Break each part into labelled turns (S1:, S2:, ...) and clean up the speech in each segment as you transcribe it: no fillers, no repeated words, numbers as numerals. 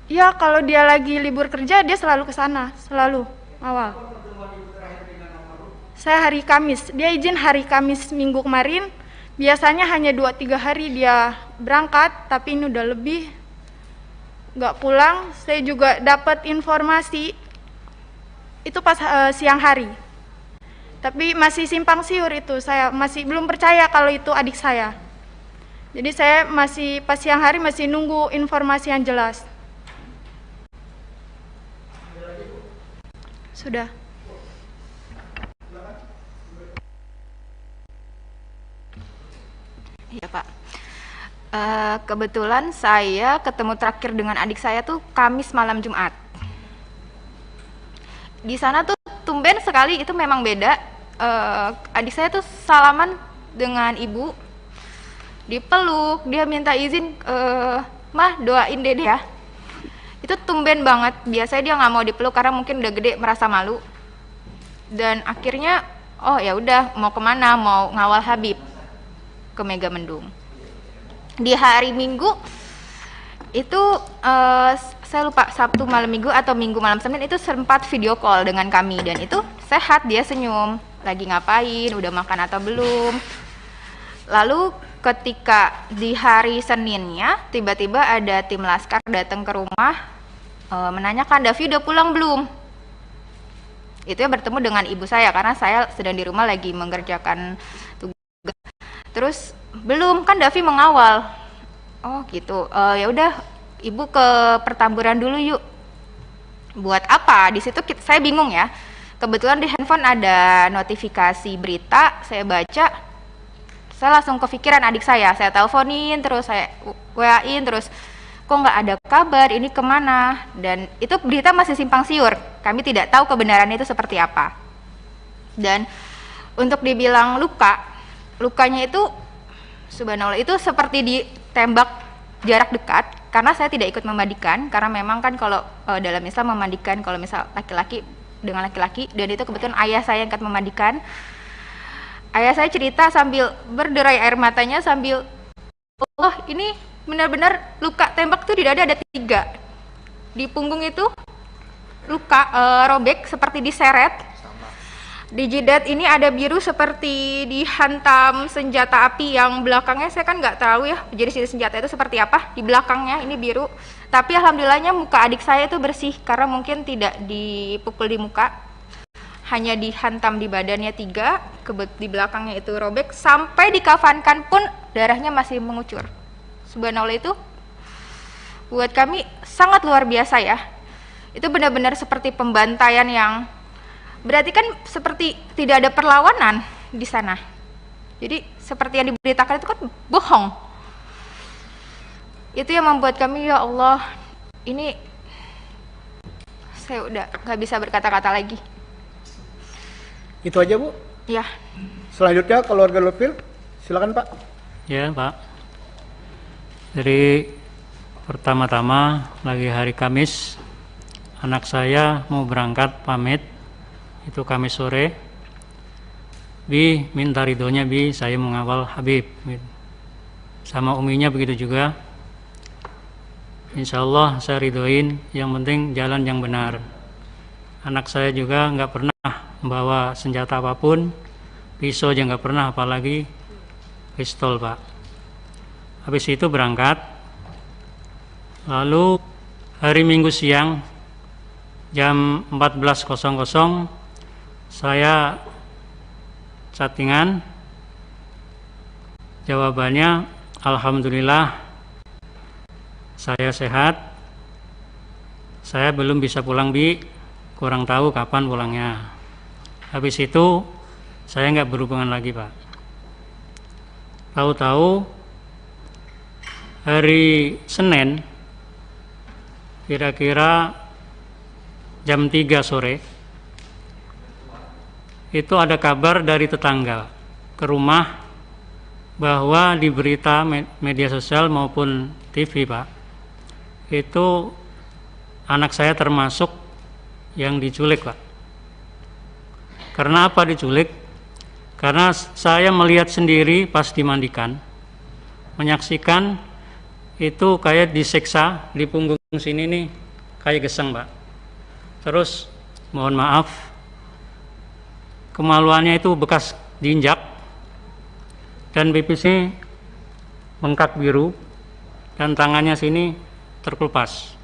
S1: Ya, kalau dia lagi libur kerja, dia selalu ke sana, selalu awal. Saya hari Kamis, dia izin hari Kamis minggu kemarin. Biasanya hanya 2-3 hari dia berangkat, tapi ini udah lebih nggak pulang. Saya juga dapat informasi itu pas siang hari. Tapi masih simpang siur itu, saya masih belum percaya kalau itu adik saya. Jadi saya masih pas siang hari masih nunggu informasi yang jelas. Sudah.
S2: Iya Pak. Kebetulan saya ketemu terakhir dengan adik saya tuh Kamis malam Jumat. Di sana tuh tumben sekali, itu memang beda. Adik saya tuh salaman dengan ibu, dipeluk, dia minta izin, mah doain dede ya. Itu tumben banget. Biasanya dia nggak mau dipeluk karena mungkin udah gede merasa malu. Dan akhirnya, oh ya udah, mau kemana? Mau ngawal Habib ke Megamendung. Di hari Minggu itu saya lupa Sabtu malam Minggu atau Minggu malam Senin itu sempat video call dengan kami, dan itu sehat, dia senyum, lagi ngapain, udah makan atau belum. Lalu ketika di hari Seninnya tiba-tiba ada tim laskar datang ke rumah, menanyakan Davi udah pulang belum. Itu ya bertemu dengan ibu saya karena saya sedang di rumah lagi mengerjakan tugas. Terus belum, kan Davi mengawal. Oh gitu. Ya udah, ibu ke pertamburan dulu yuk. Buat apa? Di situ saya bingung ya. Kebetulan di handphone ada notifikasi berita, saya baca, saya langsung kepikiran adik saya teleponin, terus saya WA-in, terus kok nggak ada kabar, ini kemana? Dan itu berita masih simpang siur, kami tidak tahu kebenarannya itu seperti apa. Dan untuk dibilang lukanya itu subhanallah itu seperti ditembak jarak dekat, karena saya tidak ikut memandikan, karena memang kan kalau dalam Islam memandikan kalau misal laki-laki dengan laki-laki, dan itu kebetulan ayah saya yang akan memandikan. Ayah saya cerita sambil berderai air matanya, sambil, oh ini benar-benar luka tembak tuh di dada ada 3, di punggung itu luka robek seperti diseret. Di jidat ini ada biru seperti dihantam senjata api, yang belakangnya saya kan nggak tahu ya jadi senjata itu seperti apa, di belakangnya ini biru. Tapi alhamdulillahnya muka adik saya itu bersih karena mungkin tidak dipukul di muka, hanya dihantam di badannya 3, di belakangnya itu robek, sampai dikafankan pun darahnya masih mengucur. Subhanallah, itu buat kami sangat luar biasa ya. Itu benar-benar seperti pembantaian, yang berarti kan seperti tidak ada perlawanan di sana. Jadi seperti yang diberitakan itu kan bohong. Itu yang membuat kami, ya Allah, ini saya udah nggak bisa berkata-kata lagi.
S3: Itu aja Bu?
S2: Ya.
S3: Selanjutnya keluarga Lutfil, silakan Pak.
S4: Ya Pak. Jadi pertama-tama lagi hari Kamis, anak saya mau berangkat pamit, itu Kamis sore. Bi minta ridhonya, Bi saya mengawal Habib, sama uminya begitu juga. Insya Allah saya ridhoin, yang penting jalan yang benar. Anak saya juga nggak pernah membawa senjata apapun, pisau aja nggak pernah, apalagi pistol Pak. Habis itu berangkat. Lalu hari Minggu siang jam 14.00 saya chattingan, jawabannya alhamdulillah saya sehat, saya belum bisa pulang Bi, kurang tahu kapan pulangnya. Habis itu saya nggak berhubungan lagi Pak. Tahu-tahu hari Senin kira-kira jam 3 sore itu ada kabar dari tetangga ke rumah bahwa di berita media sosial maupun TV Pak, itu anak saya termasuk yang diculik Pak. Karena apa diculik? Karena saya melihat sendiri pas dimandikan, menyaksikan itu kayak disiksa di punggungnya sini nih kayak geseng, Pak. Terus mohon maaf, kemaluannya itu bekas diinjak dan pipisnya bengkak biru dan tangannya sini terkelupas.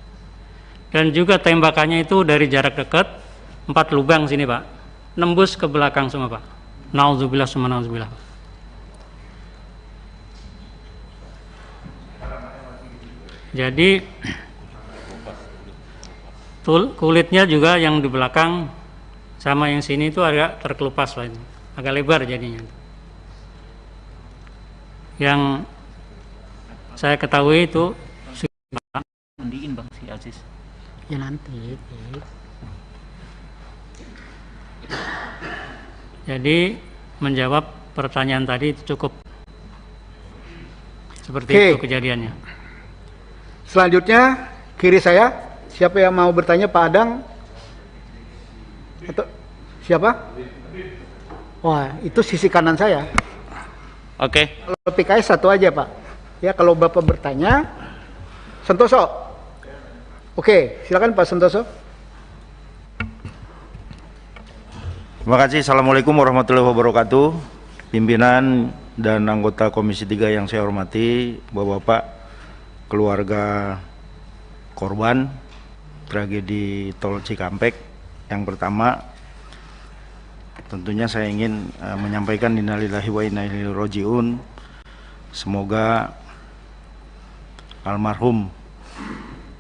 S4: Dan juga tembakannya itu dari jarak dekat 4 lubang sini, Pak. Nembus ke belakang semua, Pak. Nauzubillah summa nauzubillah. Jadi kulitnya juga yang di belakang sama yang sini itu agak terkelupas, Pak. Agak lebar jadinya. Yang saya ketahui itu
S5: mandiin Bang si Aziz.
S3: Ya nanti.
S4: Jadi menjawab pertanyaan tadi itu cukup seperti
S3: Oke.
S4: itu kejadiannya.
S3: Selanjutnya kiri saya, siapa yang mau bertanya? Pak Adang atau siapa? Wah, itu sisi kanan saya.
S5: Oke.
S3: Kalau PKS satu aja, Pak. Ya, kalau Bapak bertanya, Santoso. Oke, silakan Pak Santoso.
S6: Terima kasih. Assalamualaikum warahmatullahi wabarakatuh. Pimpinan dan anggota Komisi 3 yang saya hormati, Bapak-bapak, keluarga korban tragedi Tol Cikampek. Yang pertama, tentunya saya ingin menyampaikan innalillahi wa inna ilaihi rajiun. Semoga almarhum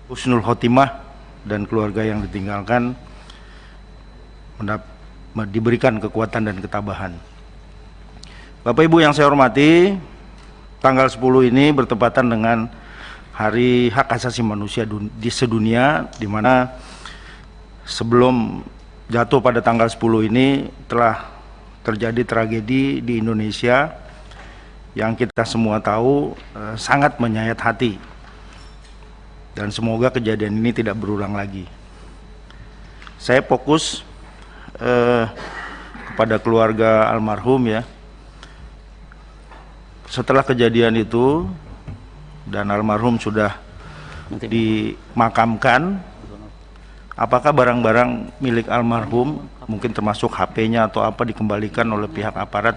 S6: husnul khotimah dan keluarga yang ditinggalkan diberikan kekuatan dan ketabahan. Bapak Ibu yang saya hormati, tanggal 10 ini bertepatan dengan Hari Hak Asasi Manusia di sedunia, di mana sebelum jatuh pada tanggal 10 ini telah terjadi tragedi di Indonesia yang kita semua tahu sangat menyayat hati, dan semoga kejadian ini tidak berulang lagi. Saya fokus kepada keluarga almarhum ya. Setelah kejadian itu dan almarhum sudah dimakamkan, apakah barang-barang milik almarhum, mungkin termasuk HP-nya atau apa, dikembalikan oleh pihak aparat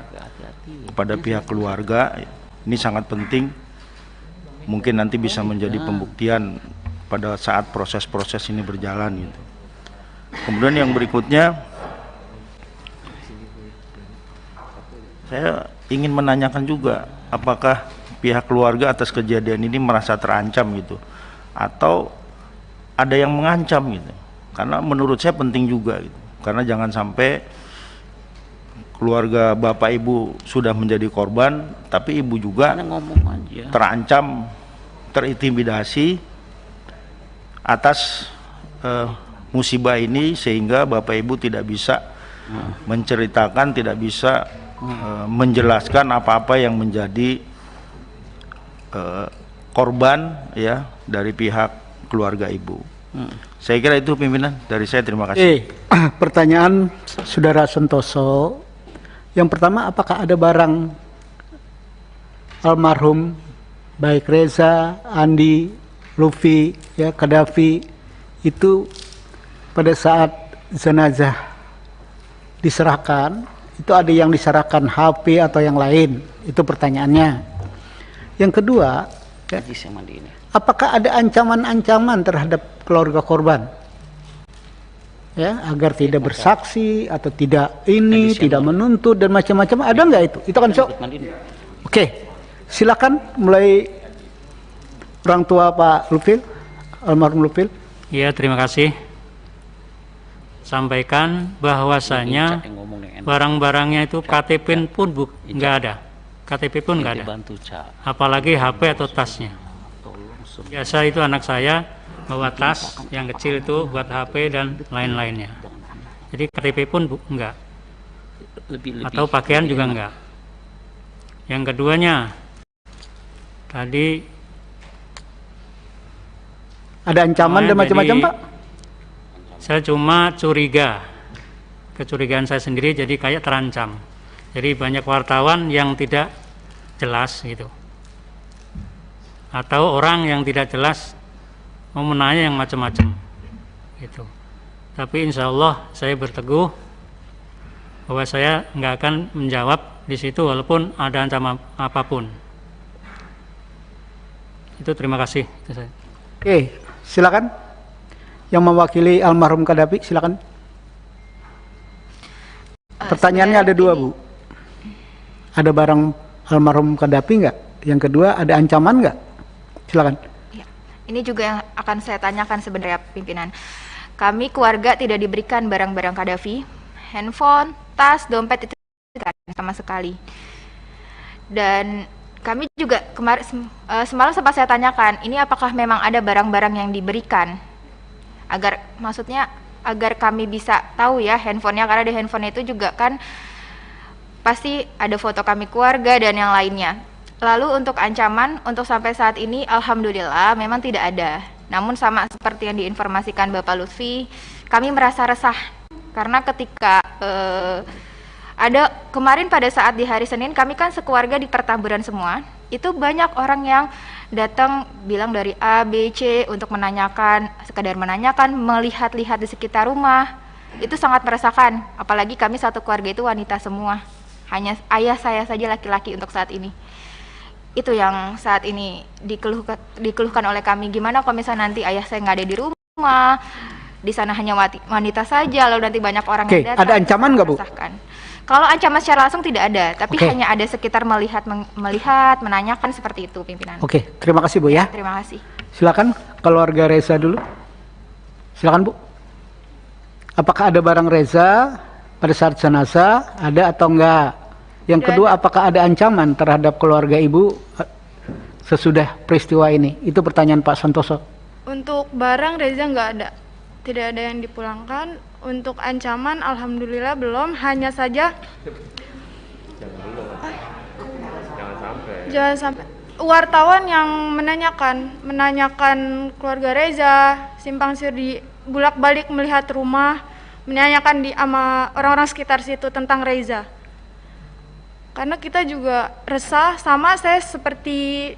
S6: kepada pihak keluarga? Ini sangat penting, mungkin nanti bisa menjadi pembuktian pada saat proses-proses ini berjalan gitu. Kemudian yang berikutnya, saya ingin menanyakan juga, apakah pihak keluarga atas kejadian ini merasa terancam gitu, atau ada yang mengancam gitu? Karena menurut saya penting juga gitu, karena jangan sampai keluarga Bapak Ibu sudah menjadi korban, tapi Ibu juga terancam, terintimidasi atas musibah ini, sehingga Bapak Ibu tidak bisa menceritakan, tidak bisa menjelaskan apa-apa yang menjadi korban ya dari pihak keluarga Ibu. Saya kira itu pimpinan dari saya, terima kasih.
S3: Pertanyaan Saudara Santoso. Yang pertama, apakah ada barang almarhum baik Reza, Andi, Lufi, ya, Kadafi itu pada saat jenazah diserahkan, itu ada yang diserahkan HP atau yang lain? Itu pertanyaannya. Yang kedua, ya, apakah ada ancaman-ancaman terhadap keluarga korban, ya, agar tidak bersaksi atau tidak ini, tidak menuntut dan macam-macam? Ada nggak itu? Itu kan, Sok? Oke, silakan mulai orang tua Pak Lufil, almarhum Lufil.
S4: Ya, terima kasih. Sampaikan bahwasanya barang-barangnya itu KTP pun nggak ada. KTP pun nggak ada, apalagi HP atau tasnya. Biasa itu anak saya bawa tas yang kecil itu buat HP dan lain-lainnya. Jadi KTP pun enggak, atau pakaian juga enggak. Yang keduanya, tadi
S3: ada ancaman dan macam-macam, Pak?
S4: Saya cuma curiga, kecurigaan saya sendiri, jadi kayak terancam. Jadi banyak wartawan yang tidak jelas gitu, atau orang yang tidak jelas mau menanya yang macam-macam gitu. Tapi insya Allah saya berteguh bahwa saya nggak akan menjawab di situ walaupun ada ancaman apapun. Itu terima kasih. Itu saya.
S3: Oke, silakan. Yang mewakili almarhum Qaddafi, silakan. Pertanyaannya ada dua, Bu. Ada barang almarhum Qaddafi nggak? Yang kedua, ada ancaman nggak? Silakan.
S2: Ya. Ini juga yang akan saya tanyakan sebenarnya pimpinan. Kami keluarga tidak diberikan barang-barang Qaddafi, handphone, tas, dompet itu tidak ada sama sekali. Dan kami juga semalam sempat saya tanyakan, ini apakah memang ada barang-barang yang diberikan? Maksudnya agar kami bisa tahu ya handphonenya, karena di handphone itu juga kan pasti ada foto kami keluarga dan yang lainnya. Lalu untuk ancaman, untuk sampai saat ini alhamdulillah memang tidak ada. Namun sama seperti yang diinformasikan Bapak Lutfi, kami merasa resah karena ketika ada kemarin pada saat di hari Senin, kami kan sekeluarga di Pertamburan semua, itu banyak orang yang datang bilang dari A, B, C untuk menanyakan, sekadar menanyakan, melihat-lihat di sekitar rumah. Itu sangat meresahkan, apalagi kami satu keluarga itu wanita semua, hanya ayah saya saja laki-laki untuk saat ini. Itu yang saat ini dikeluhkan oleh kami. Gimana kalau misalnya nanti ayah saya nggak ada di rumah, di sana hanya wanita saja, lalu nanti banyak orang yang datang.
S3: Ada ancaman nggak, Bu?
S2: Kalau ancaman secara langsung tidak ada, tapi hanya ada sekitar melihat, menanyakan seperti itu, pimpinan.
S3: Oke, terima kasih, Bu ya.
S2: Terima kasih.
S3: Silakan keluarga Reza dulu. Silakan, Bu. Apakah ada barang Reza pada saat jenazah? Ada atau enggak? Yang kedua, apakah ada ancaman terhadap keluarga Ibu sesudah peristiwa ini? Itu pertanyaan Pak Santoso.
S1: Untuk barang Reza nggak ada, tidak ada yang dipulangkan. Untuk ancaman alhamdulillah belum, hanya saja jangan sampai wartawan yang menanyakan keluarga Reza, simpang siur di bolak-balik melihat rumah, menanyakan sama orang-orang sekitar situ tentang Reza. Karena kita juga resah, sama saya seperti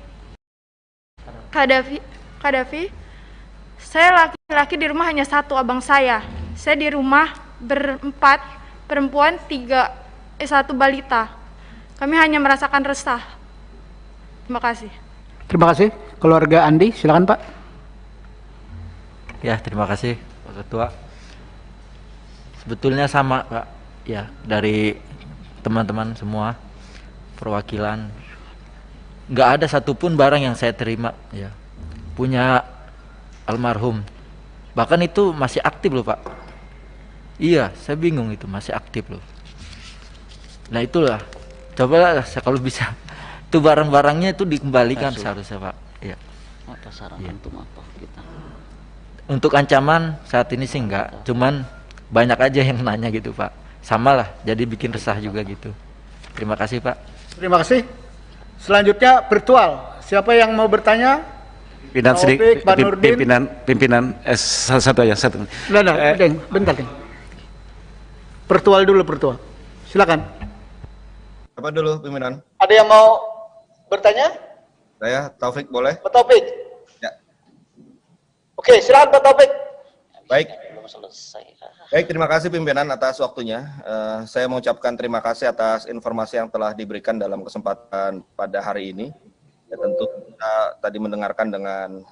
S1: Qaddafi. Saya laki-laki di rumah hanya satu, abang saya. Saya di rumah berempat, perempuan 1 balita. Kami hanya merasakan resah. Terima kasih.
S3: Terima kasih. Keluarga Andi, silakan Pak.
S7: Ya, terima kasih Pak Ketua. Sebetulnya sama Pak, ya, dari teman-teman semua perwakilan, nggak ada satupun barang yang saya terima ya punya almarhum, bahkan itu masih aktif loh Pak. Iya, saya bingung, itu masih aktif loh. Nah itulah, cobalah kalau bisa itu barang-barangnya itu dikembalikan seharusnya Pak ya. Untuk ancaman saat ini sih enggak, cuman banyak aja yang nanya gitu Pak, sama lah, jadi bikin resah juga gitu. Terima kasih Pak.
S3: Terima kasih. Selanjutnya virtual. Siapa yang mau bertanya?
S8: Pimpinan satu aja satu.
S3: Bentar. Virtual dulu, virtual. Silakan.
S9: Apa dulu pimpinan?
S3: Ada yang mau bertanya?
S9: Saya Taufik, boleh?
S3: Pak Taufik.
S9: Ya.
S3: Oke, silakan Pak Taufik.
S9: Baik. Baik, terima kasih pimpinan atas waktunya. Saya mengucapkan terima kasih atas informasi yang telah diberikan dalam kesempatan pada hari ini. Ya, tentu kita tadi mendengarkan dengan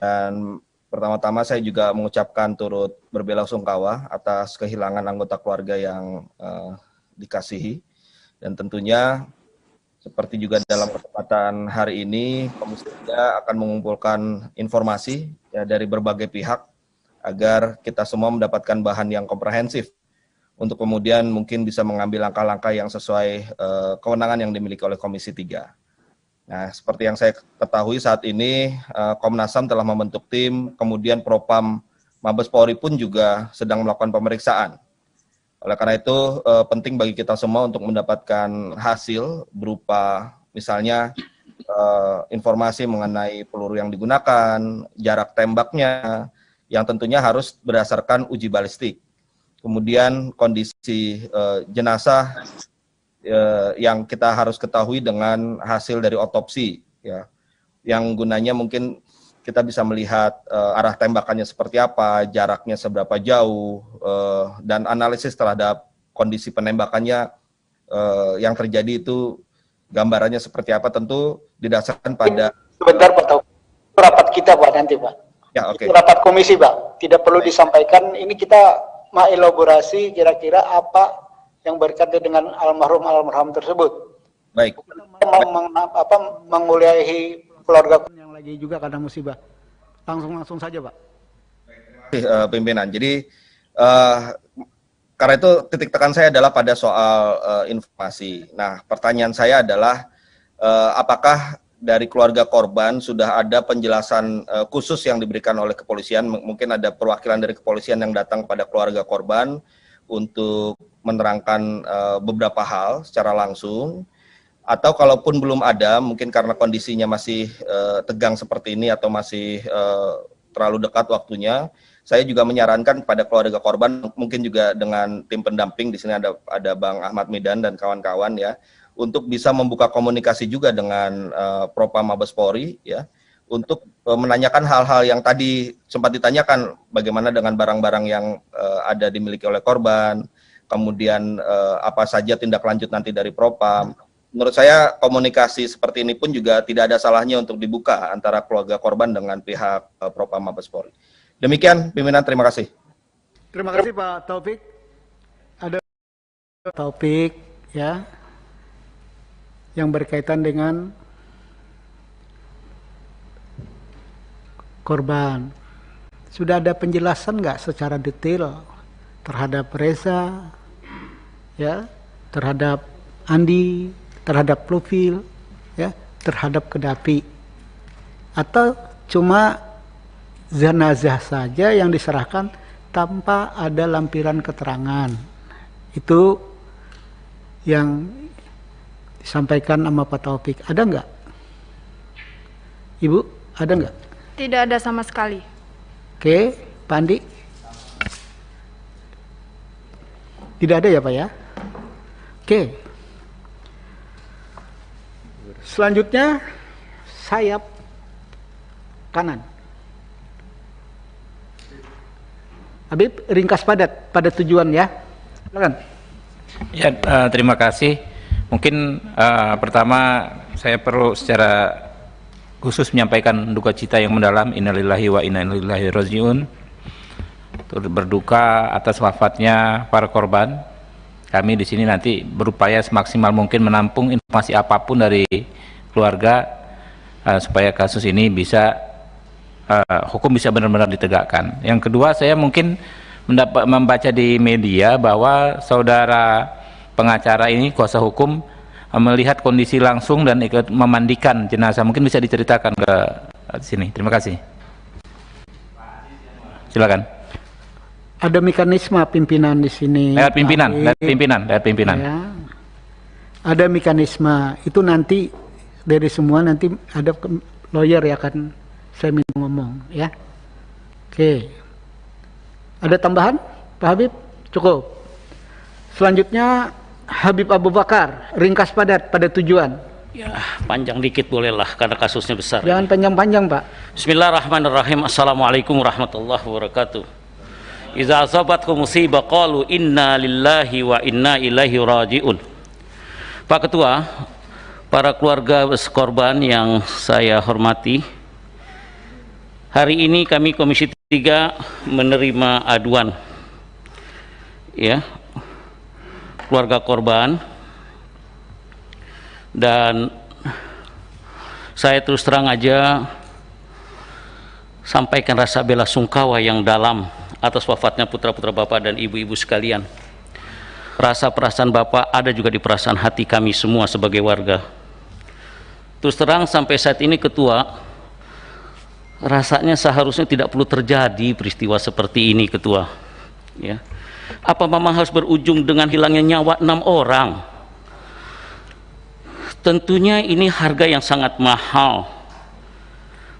S9: dan pertama-tama saya juga mengucapkan turut berbelasungkawa atas kehilangan anggota keluarga yang dikasihi, dan tentunya seperti juga dalam kesempatan hari ini Komisi 3 akan mengumpulkan informasi ya dari berbagai pihak agar kita semua mendapatkan bahan yang komprehensif untuk kemudian mungkin bisa mengambil langkah-langkah yang sesuai kewenangan yang dimiliki oleh Komisi 3. Nah, seperti yang saya ketahui saat ini Komnas HAM telah membentuk tim, kemudian Propam Mabes Polri pun juga sedang melakukan pemeriksaan. Oleh karena itu penting bagi kita semua untuk mendapatkan hasil berupa misalnya informasi mengenai peluru yang digunakan, jarak tembaknya, yang tentunya harus berdasarkan uji balistik. Kemudian kondisi jenazah yang kita harus ketahui dengan hasil dari otopsi, ya, yang gunanya mungkin kita bisa melihat arah tembakannya seperti apa, jaraknya seberapa jauh, dan analisis terhadap kondisi penembakannya yang terjadi itu gambarannya seperti apa, tentu didasarkan pada...
S3: Sebentar Pak Taufik, rapat kita Pak nanti Pak.
S9: Ya, oke.
S3: Rapat komisi Pak, tidak perlu disampaikan, ini kita mengelaborasi kira-kira apa yang berkaitan dengan almarhum tersebut.
S9: Baik.
S3: Menguliahi keluarga yang lagi juga karena musibah. Langsung saja Pak.
S9: Pimpinan. Jadi karena itu titik tekan saya adalah pada soal informasi. Nah, pertanyaan saya adalah apakah dari keluarga korban sudah ada penjelasan khusus yang diberikan oleh kepolisian? Mungkin ada perwakilan dari kepolisian yang datang kepada keluarga korban untuk menerangkan beberapa hal secara langsung, atau kalaupun belum ada, mungkin karena kondisinya masih tegang seperti ini atau masih terlalu dekat waktunya, saya juga menyarankan pada keluarga korban, mungkin juga dengan tim pendamping, di sini ada Bang Ahmad Midan dan kawan-kawan ya, untuk bisa membuka komunikasi juga dengan Propam Mabes Polri ya, untuk menanyakan hal-hal yang tadi sempat ditanyakan, bagaimana dengan barang-barang yang ada dimiliki oleh korban, kemudian apa saja tindak lanjut nanti dari Propam. Menurut saya komunikasi seperti ini pun juga tidak ada salahnya untuk dibuka antara keluarga korban dengan pihak Propam Mabes Polri. Demikian pimpinan, terima kasih.
S3: Terima kasih Pak Taufik. Ada Taufik ya, yang berkaitan dengan korban. Sudah ada penjelasan nggak secara detail terhadap Reza, ya, terhadap Andi, terhadap Profil, ya, terhadap Kedafi, atau cuma jenazah saja yang diserahkan tanpa ada lampiran keterangan? Itu yang disampaikan sama Pak Taufik. Ada nggak? Ibu, ada nggak?
S1: Tidak ada sama sekali.
S3: Oke, Pak Andi? Tidak ada ya Pak ya? Oke. Selanjutnya, sayap kanan. Habib, ringkas padat pada tujuan ya. Silakan.
S10: Ya, terima kasih. Mungkin pertama saya perlu secara khusus menyampaikan duka cita yang mendalam, innalillahi wa inna ilaihi rajiun. Turut berduka atas wafatnya para korban. Kami di sini nanti berupaya semaksimal mungkin menampung informasi apapun dari keluarga supaya kasus ini bisa hukum bisa benar-benar ditegakkan. Yang kedua, saya mungkin membaca di media bahwa saudara pengacara ini, kuasa hukum, melihat kondisi langsung dan ikut memandikan jenazah. Mungkin bisa diceritakan ke sini. Terima kasih. Silakan.
S3: Ada mekanisme pimpinan di sini.
S10: Lewat pimpinan, lewat pimpinan.
S3: Ya. Ada mekanisme. Itu nanti dari semua nanti ada lawyer ya akan saya minta ngomong ya. Oke. Ada tambahan, Pak Habib? Cukup. Selanjutnya Habib Abu Bakar, ringkas padat pada tujuan.
S11: Ya, panjang dikit bolehlah karena kasusnya besar.
S3: Jangan panjang-panjang, Pak.
S11: Bismillahirrahmanirrahim. Assalamualaikum warahmatullahi wabarakatuh. Iza asabatkum musibah qalu inna lillahi wa inna ilaihi rajiun. Pak Ketua, para keluarga korban yang saya hormati, hari ini kami Komisi 3 menerima aduan ya keluarga korban, dan saya terus terang aja sampaikan rasa bela sungkawa yang dalam atas wafatnya putra-putra Bapak dan ibu-ibu sekalian. Rasa perasaan Bapak ada juga di perasaan hati kami semua sebagai warga. Terus terang sampai saat ini Ketua, rasanya seharusnya tidak perlu terjadi peristiwa seperti ini Ketua ya. Apa memang harus berujung dengan hilangnya nyawa 6 orang? Tentunya ini harga yang sangat mahal.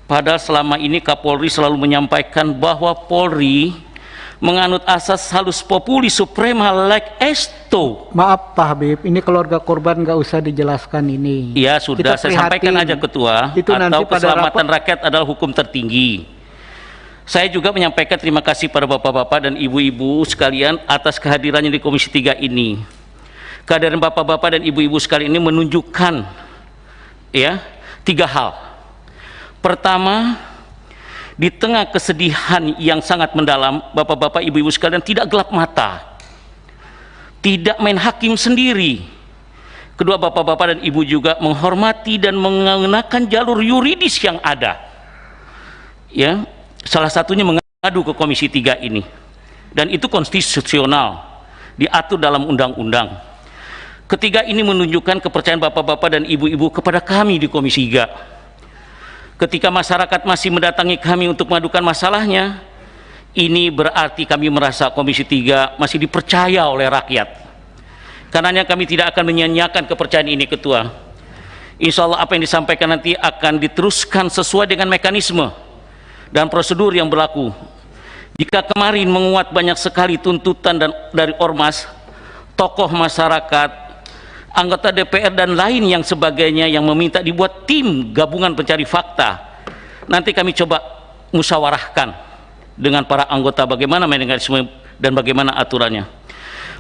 S11: Padahal selama ini Kapolri selalu menyampaikan bahwa Polri menganut asas halus populi suprema leg esto.
S3: Maaf Pak Habib, ini keluarga korban nggak usah dijelaskan ini.
S11: Ya sudah,
S3: Kita
S11: saya sampaikan aja Ketua,
S3: Itu nanti
S11: atau
S3: pada
S11: keselamatan rakyat adalah hukum tertinggi. Saya juga menyampaikan terima kasih pada bapak-bapak dan ibu-ibu sekalian atas kehadirannya di Komisi 3 ini. Kehadiran bapak-bapak dan ibu-ibu sekalian ini menunjukkan ya 3 hal. Pertama, di tengah kesedihan yang sangat mendalam, bapak-bapak, ibu-ibu sekalian tidak gelap mata, tidak main hakim sendiri. Kedua, bapak-bapak dan ibu juga menghormati dan menggunakan jalur yuridis yang ada. Ya, salah satunya mengadu ke Komisi 3 ini. Dan itu konstitusional, diatur dalam undang-undang. Ketiga, ini menunjukkan kepercayaan bapak-bapak dan ibu-ibu kepada kami di Komisi 3. Ketika masyarakat masih mendatangi kami untuk mengadukan masalahnya, ini berarti kami merasa Komisi 3 masih dipercaya oleh rakyat. Karenanya kami tidak akan menyia-nyiakan kepercayaan ini, Ketua. Insya Allah apa yang disampaikan nanti akan diteruskan sesuai dengan mekanisme dan prosedur yang berlaku. Jika kemarin menguat banyak sekali tuntutan dari ormas, tokoh masyarakat, anggota DPR dan lain yang sebagainya yang meminta dibuat tim gabungan pencari fakta, nanti kami coba musyawarahkan dengan para anggota bagaimana mekanisme dan bagaimana aturannya.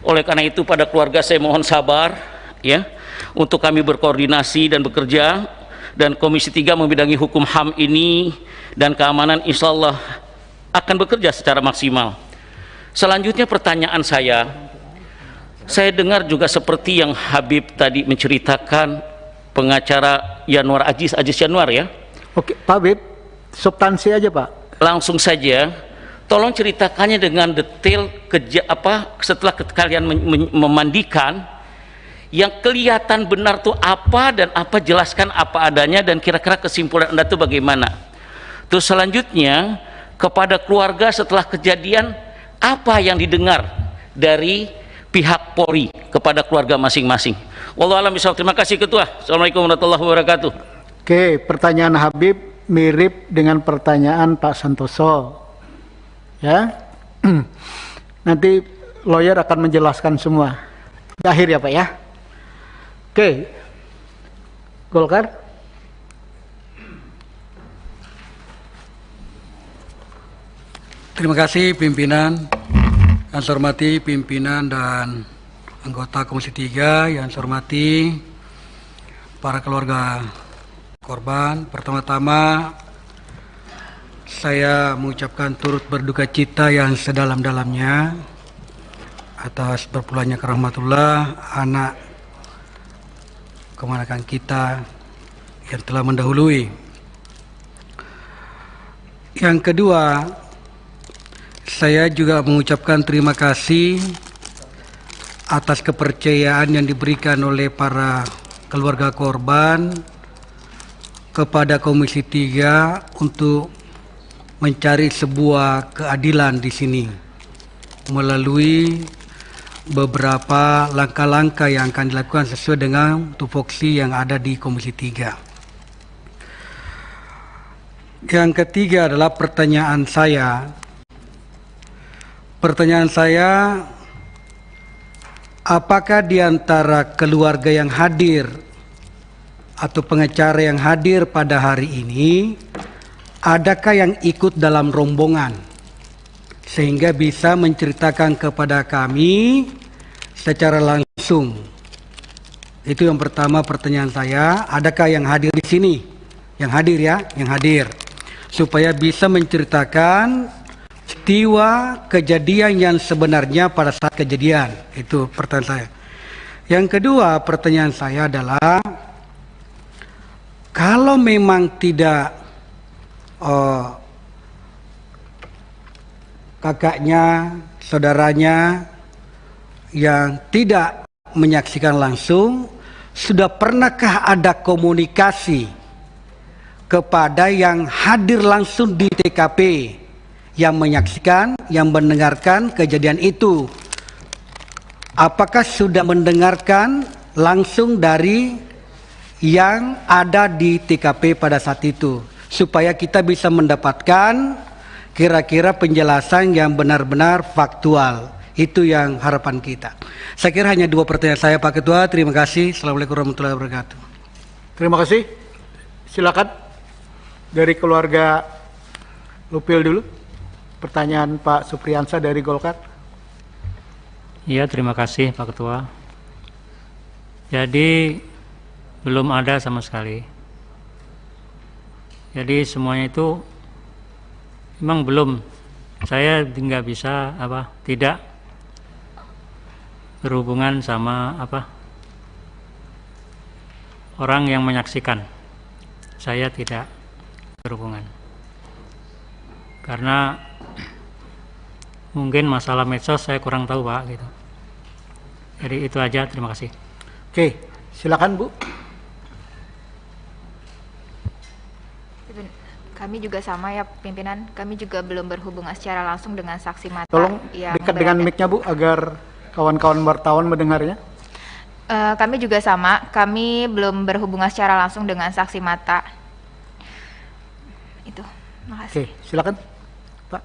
S11: Oleh karena itu pada keluarga saya mohon sabar ya untuk kami berkoordinasi dan bekerja, dan Komisi 3 membidangi hukum HAM ini dan keamanan insya Allah akan bekerja secara maksimal. Selanjutnya pertanyaan saya dengar juga seperti yang Habib tadi menceritakan, pengacara Yanuar Aziz Yanuar ya. Oke, Pak Habib, substansi aja Pak. Langsung saja, tolong ceritakannya dengan detail setelah kalian memandikan, yang kelihatan benar tuh apa dan apa, jelaskan apa adanya dan kira-kira kesimpulan Anda tuh bagaimana. Terus selanjutnya kepada keluarga setelah kejadian, apa yang didengar dari pihak Polri kepada keluarga masing-masing. Wallahu a'lam bishawab. Terima kasih Ketua. Assalamualaikum warahmatullahi wabarakatuh.
S3: Oke, pertanyaan Habib mirip dengan pertanyaan Pak Santoso. Ya. Nanti lawyer akan menjelaskan semua. Di akhir ya Pak ya. Oke. Golkar.
S12: Terima kasih pimpinan. Yang saya hormati pimpinan dan anggota Komisi 3, yang saya hormati para keluarga korban. Pertama-tama saya mengucapkan turut berduka cita yang sedalam-dalamnya atas berpulangnya ke rahmatullah anak keponakan kita yang telah mendahului. Yang kedua, saya juga mengucapkan terima kasih atas kepercayaan yang diberikan oleh para keluarga korban kepada Komisi 3 untuk mencari sebuah keadilan di sini melalui beberapa langkah-langkah yang akan dilakukan sesuai dengan tupoksi yang ada di Komisi 3. Yang ketiga adalah pertanyaan saya. Apakah di antara keluarga yang hadir atau pengacara yang hadir pada hari ini, adakah yang ikut dalam rombongan sehingga bisa menceritakan kepada kami secara langsung? Itu yang pertama pertanyaan saya. Adakah yang hadir di sini? Yang hadir ya, yang hadir, supaya bisa menceritakan peristiwa kejadian yang sebenarnya pada saat kejadian. Itu pertanyaan saya. Yang kedua pertanyaan saya adalah, kalau memang tidak kakaknya, saudaranya yang tidak menyaksikan langsung, sudah pernahkah ada komunikasi kepada yang hadir langsung di TKP, yang menyaksikan, yang mendengarkan kejadian itu? Apakah sudah mendengarkan langsung dari yang ada di TKP pada saat itu, supaya kita bisa mendapatkan kira-kira penjelasan yang benar-benar faktual. Itu yang harapan kita. Saya kira hanya 2 pertanyaan saya, Pak Ketua. Terima kasih. Assalamualaikum warahmatullahi wabarakatuh.
S3: Terima kasih. Silakan dari keluarga Lupil dulu. Pertanyaan Pak Supriyansa dari Golkar.
S4: Iya, terima kasih Pak Ketua. Jadi belum ada sama sekali. Jadi semuanya itu memang belum. Saya nggak bisa tidak berhubungan sama orang yang menyaksikan. Saya tidak berhubungan. Karena mungkin masalah medsos saya kurang tahu Pak gitu. Jadi itu aja, terima kasih.
S3: Oke, silakan Bu.
S2: Kami juga sama ya pimpinan, kami juga belum berhubungan secara langsung dengan saksi mata.
S3: Tolong
S2: yang
S3: dekat dengan mic-nya Bu agar kawan-kawan wartawan mendengarnya.
S2: Kami juga sama, kami belum berhubungan secara langsung dengan saksi mata. Itu, makasih.
S3: Oke, silakan Pak.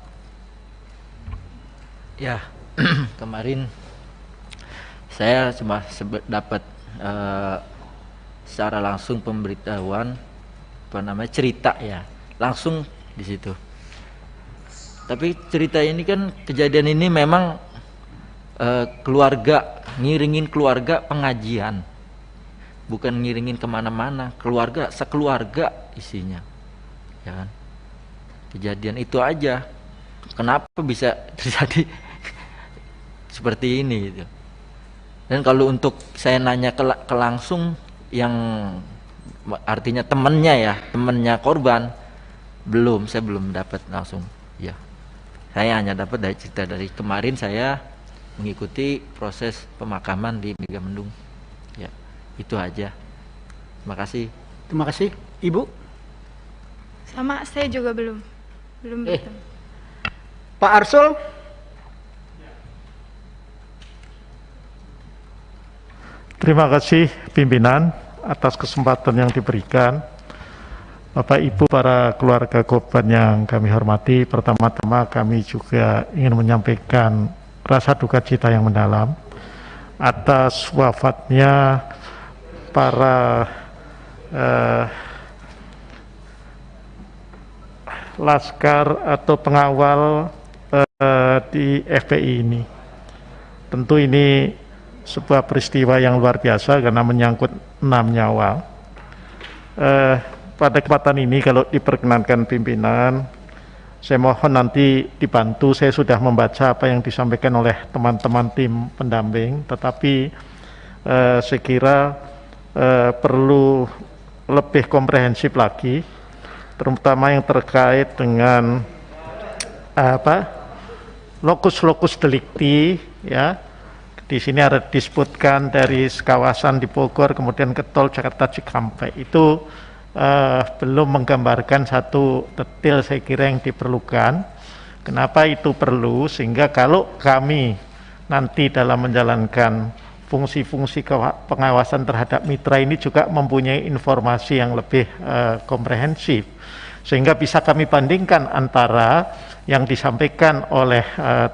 S7: Ya, kemarin saya cuma dapat secara langsung pemberitahuan cerita ya, langsung di situ. Tapi cerita ini kan, kejadian ini memang keluarga, ngiringin keluarga pengajian, bukan ngiringin kemana-mana, keluarga, sekeluarga isinya, ya kan? Kejadian itu aja, kenapa bisa terjadi seperti ini gitu. Dan kalau untuk saya nanya ke langsung yang artinya temennya korban, saya belum dapat langsung ya. Saya hanya dapat dari cerita dari kemarin saya mengikuti proses pemakaman di Megamendung ya, itu aja. Terima kasih.
S3: Terima kasih. Ibu?
S1: Sama, saya juga belum bertemu.
S3: Pak Arsul?
S13: Terima kasih pimpinan atas kesempatan yang diberikan. Bapak Ibu, para keluarga korban yang kami hormati, pertama-tama kami juga ingin menyampaikan rasa duka cita yang mendalam atas wafatnya para laskar atau pengawal di FPI ini. Tentu ini sebuah peristiwa yang luar biasa karena menyangkut 6 nyawa. Pada kesempatan ini kalau diperkenankan pimpinan, saya mohon nanti dibantu. Saya sudah membaca apa yang disampaikan oleh teman-teman tim pendamping, tetapi saya kira perlu lebih komprehensif lagi, terutama yang terkait dengan lokus delikti ya. Di sini ada disebutkan dari kawasan di Bogor kemudian ke tol Jakarta Cikampek, itu belum menggambarkan satu detail saya kira yang diperlukan. Kenapa itu perlu? Sehingga kalau kami nanti dalam menjalankan fungsi-fungsi pengawasan terhadap mitra ini juga mempunyai informasi yang lebih komprehensif, sehingga bisa kami bandingkan antara yang disampaikan oleh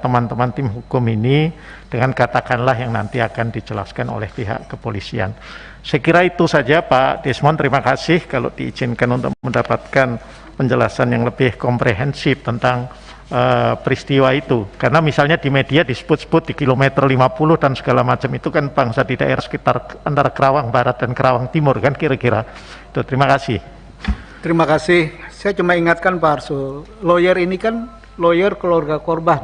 S13: teman-teman tim hukum ini dengan katakanlah yang nanti akan dijelaskan oleh pihak kepolisian. Saya kira itu saja Pak Desmond, terima kasih kalau diizinkan untuk mendapatkan penjelasan yang lebih komprehensif tentang peristiwa itu. Karena misalnya di media disebut-sebut di kilometer 50 dan segala macam itu kan bangsa di daerah sekitar antara Kerawang Barat dan Kerawang Timur kan kira-kira. Itu, terima kasih.
S3: Terima kasih. Saya cuma ingatkan Pak Arsul, lawyer ini kan lawyer keluarga korban.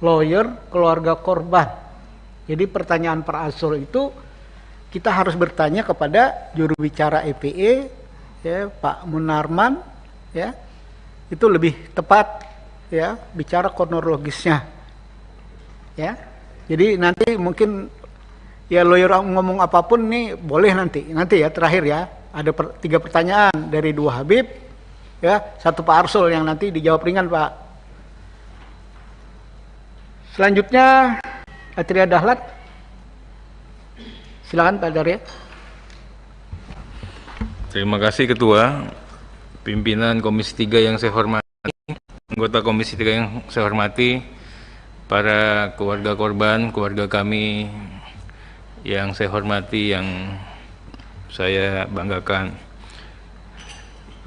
S3: Lawyer keluarga korban. Jadi pertanyaan Pak Arsul itu kita harus bertanya kepada juru bicara EPE, ya, Pak Munarman, ya, itu lebih tepat, ya, bicara kronologisnya, ya. Jadi nanti mungkin ya lawyer ngomong apapun nih boleh nanti ya terakhir ya ada 3 pertanyaan dari 2 Habib, ya, 1 Pak Arsul yang nanti dijawab ringan Pak. Selanjutnya Atria Dahlan, silakan Pak Darya.
S14: Terima kasih Ketua.
S10: pimpinan Komisi 3 yang saya hormati, anggota Komisi 3 yang saya hormati, para keluarga korban, keluarga kami yang saya hormati, yang saya banggakan.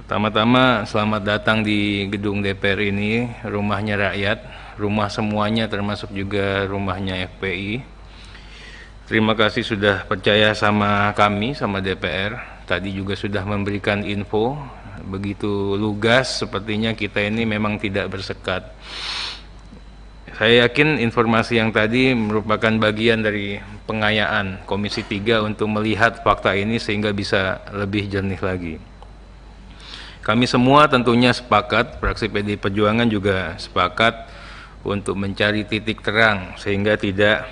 S10: Pertama-tama, selamat datang di gedung DPR ini, rumahnya rakyat, rumah semuanya termasuk juga rumahnya FPI. Terima kasih sudah percaya sama kami, sama DPR. Tadi juga sudah memberikan info, begitu lugas, sepertinya kita ini memang tidak bersekat. Saya yakin informasi yang tadi merupakan bagian dari pengayaan Komisi 3 untuk melihat fakta ini sehingga bisa lebih jernih lagi. Kami semua tentunya sepakat, fraksi PDI Perjuangan juga sepakat untuk mencari titik terang sehingga tidak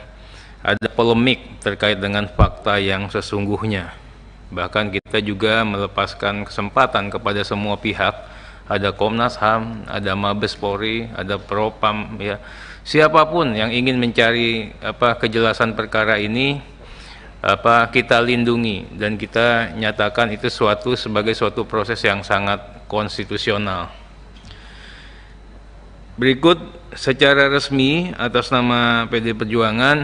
S10: ada polemik terkait dengan fakta yang sesungguhnya. Bahkan kita juga melepaskan kesempatan kepada semua pihak, ada Komnas HAM, ada Mabes Polri, ada Propam, ya, siapapun yang ingin mencari kejelasan perkara ini, kita lindungi dan kita nyatakan itu sebagai suatu proses yang sangat konstitusional. Berikut secara resmi atas nama PDI Perjuangan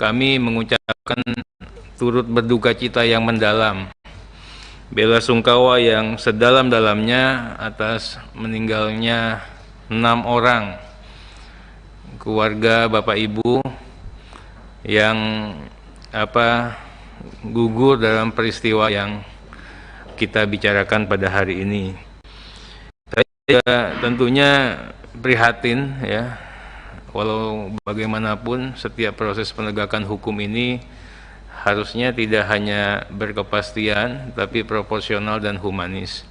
S10: kami mengucapkan turut berduka cita yang mendalam, bela sungkawa yang sedalam-dalamnya atas meninggalnya 6 orang keluarga Bapak Ibu yang gugur dalam peristiwa yang kita bicarakan pada hari ini. Saya tentunya prihatin, ya, walau bagaimanapun setiap proses penegakan hukum ini harusnya tidak hanya berkepastian tapi proporsional dan humanis.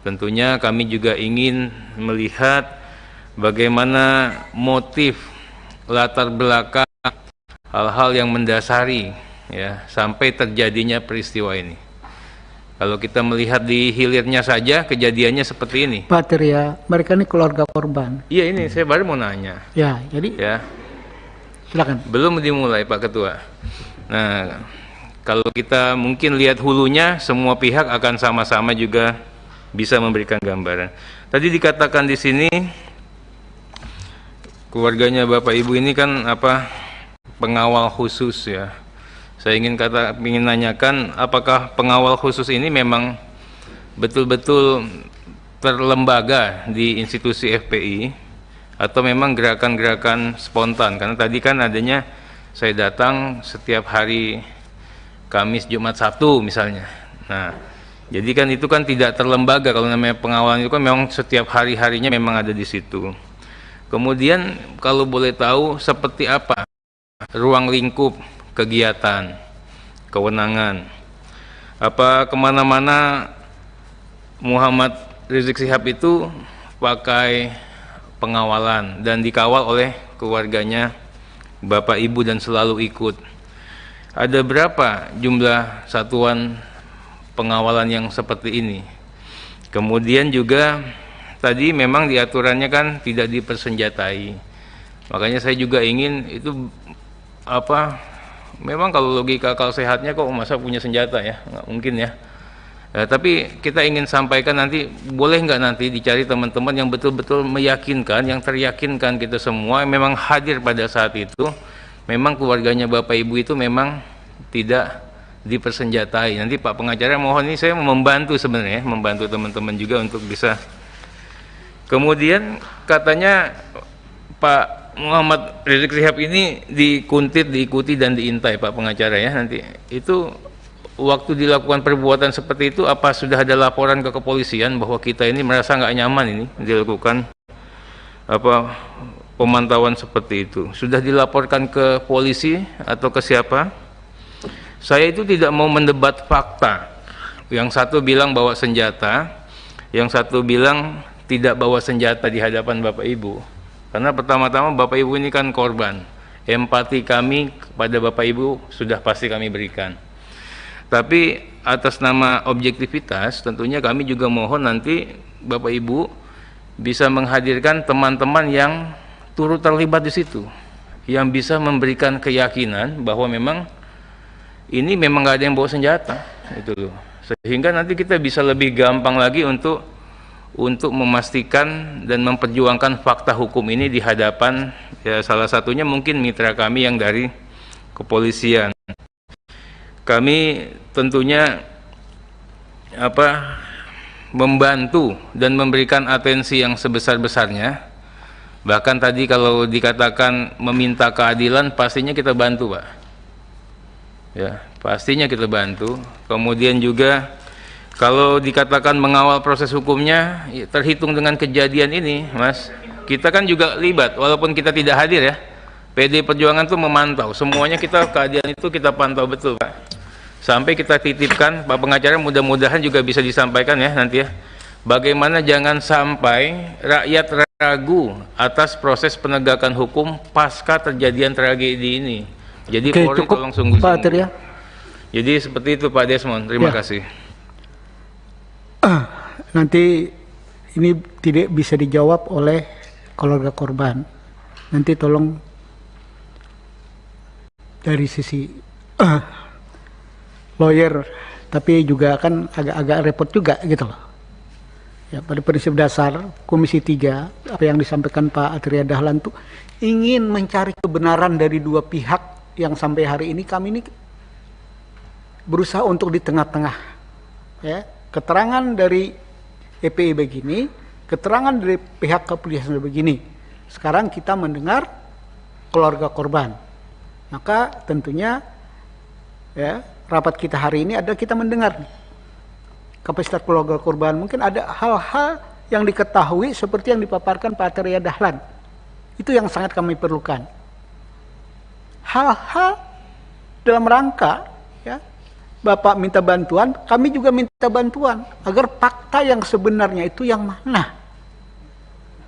S10: Tentunya kami juga ingin melihat bagaimana motif, latar belakang, hal-hal yang mendasari, ya, sampai terjadinya peristiwa ini. Kalau kita melihat di hilirnya saja kejadiannya seperti ini.
S3: Pak Tirya, mereka ini keluarga korban.
S10: Iya, ini saya baru mau nanya.
S3: Ya, jadi
S10: ya.
S3: Silakan.
S10: Belum dimulai Pak Ketua. Nah, kalau kita mungkin lihat hulunya, semua pihak akan sama-sama juga bisa memberikan gambaran. Tadi dikatakan di sini keluarganya Bapak Ibu ini kan pengawal khusus, ya. Saya ingin nanyakan, apakah pengawal khusus ini memang betul-betul terlembaga di institusi FPI atau memang gerakan-gerakan spontan? Karena tadi kan adanya saya datang setiap hari Kamis, Jumat, Sabtu misalnya. Nah, jadi kan itu kan tidak terlembaga. Kalau namanya pengawalan itu kan memang setiap hari-harinya memang ada di situ. Kemudian kalau boleh tahu seperti apa ruang lingkup kegiatan, kewenangan, kemana-mana Muhammad Rizik Syihab itu pakai pengawalan dan dikawal oleh keluarganya Bapak Ibu dan selalu ikut. Ada berapa jumlah satuan pengawalan yang seperti ini? Kemudian juga tadi memang diaturannya kan tidak dipersenjatai. Makanya saya juga ingin itu memang kalau logika akal sehatnya kok masa punya senjata, ya, nggak mungkin, ya. Tapi kita ingin sampaikan nanti, boleh nggak nanti dicari teman-teman yang betul-betul meyakinkan, yang teryakinkan kita semua memang hadir pada saat itu, memang keluarganya Bapak Ibu itu memang tidak dipersenjatai. Nanti Pak Pengacara mohon, ini saya membantu sebenarnya, membantu teman-teman juga untuk bisa. Kemudian katanya Pak Muhammad Rizik Syihab ini dikuntit, diikuti dan diintai, Pak Pengacara, ya, nanti itu waktu dilakukan perbuatan seperti itu apa sudah ada laporan ke kepolisian bahwa kita ini merasa nggak nyaman ini dilakukan pemantauan seperti itu? Sudah dilaporkan ke polisi atau ke siapa? Saya itu tidak mau mendebat fakta. Yang satu bilang bawa senjata, yang satu bilang tidak bawa senjata di hadapan Bapak Ibu. Karena pertama-tama Bapak Ibu ini kan korban. Empati kami kepada Bapak Ibu sudah pasti kami berikan. Tapi atas nama objektivitas tentunya kami juga mohon nanti Bapak Ibu bisa menghadirkan teman-teman yang turut terlibat di situ, yang bisa memberikan keyakinan bahwa memang ini memang nggak ada yang bawa senjata, itu loh. Sehingga nanti kita bisa lebih gampang lagi untuk untuk memastikan dan memperjuangkan fakta hukum ini di hadapan, ya, salah satunya mungkin mitra kami yang dari kepolisian. Kami tentunya membantu dan memberikan atensi yang sebesar-besarnya. Bahkan tadi kalau dikatakan meminta keadilan, pastinya kita bantu, Pak. Ya, pastinya kita bantu. Kemudian juga kalau dikatakan mengawal proses hukumnya, ya, terhitung dengan kejadian ini, Mas, kita kan juga libat, walaupun kita tidak hadir ya. PD Perjuangan tuh memantau, semuanya keadaan itu kita pantau betul, Pak. Sampai kita titipkan, Pak Pengacara, mudah-mudahan juga bisa disampaikan ya nanti ya. Bagaimana jangan sampai rakyat ragu atas proses penegakan hukum pasca terjadian tragedi ini. Jadi Polri tolong sungguh-sungguh. Jadi seperti itu Pak Desmond, terima kasih.
S3: Nanti ini tidak bisa dijawab oleh keluarga korban. Nanti tolong dari sisi lawyer, tapi juga kan agak-agak repot juga gitu loh. Ya, pada prinsip dasar Komisi 3 apa yang disampaikan Pak Atria Dahlan tuh ingin mencari kebenaran dari dua pihak yang sampai hari ini kami ini berusaha untuk di tengah-tengah. Ya, keterangan dari EPI begini, keterangan dari pihak kepolisian begini. Sekarang kita mendengar keluarga korban. Maka tentunya ya, rapat kita hari ini adalah kita mendengar kapasitas keluarga korban. Mungkin ada hal-hal yang diketahui seperti yang dipaparkan Pak Atria Dahlan. Itu yang sangat kami perlukan. Hal-hal dalam rangka ya, Bapak minta bantuan, kami juga minta bantuan agar fakta yang sebenarnya itu yang mana.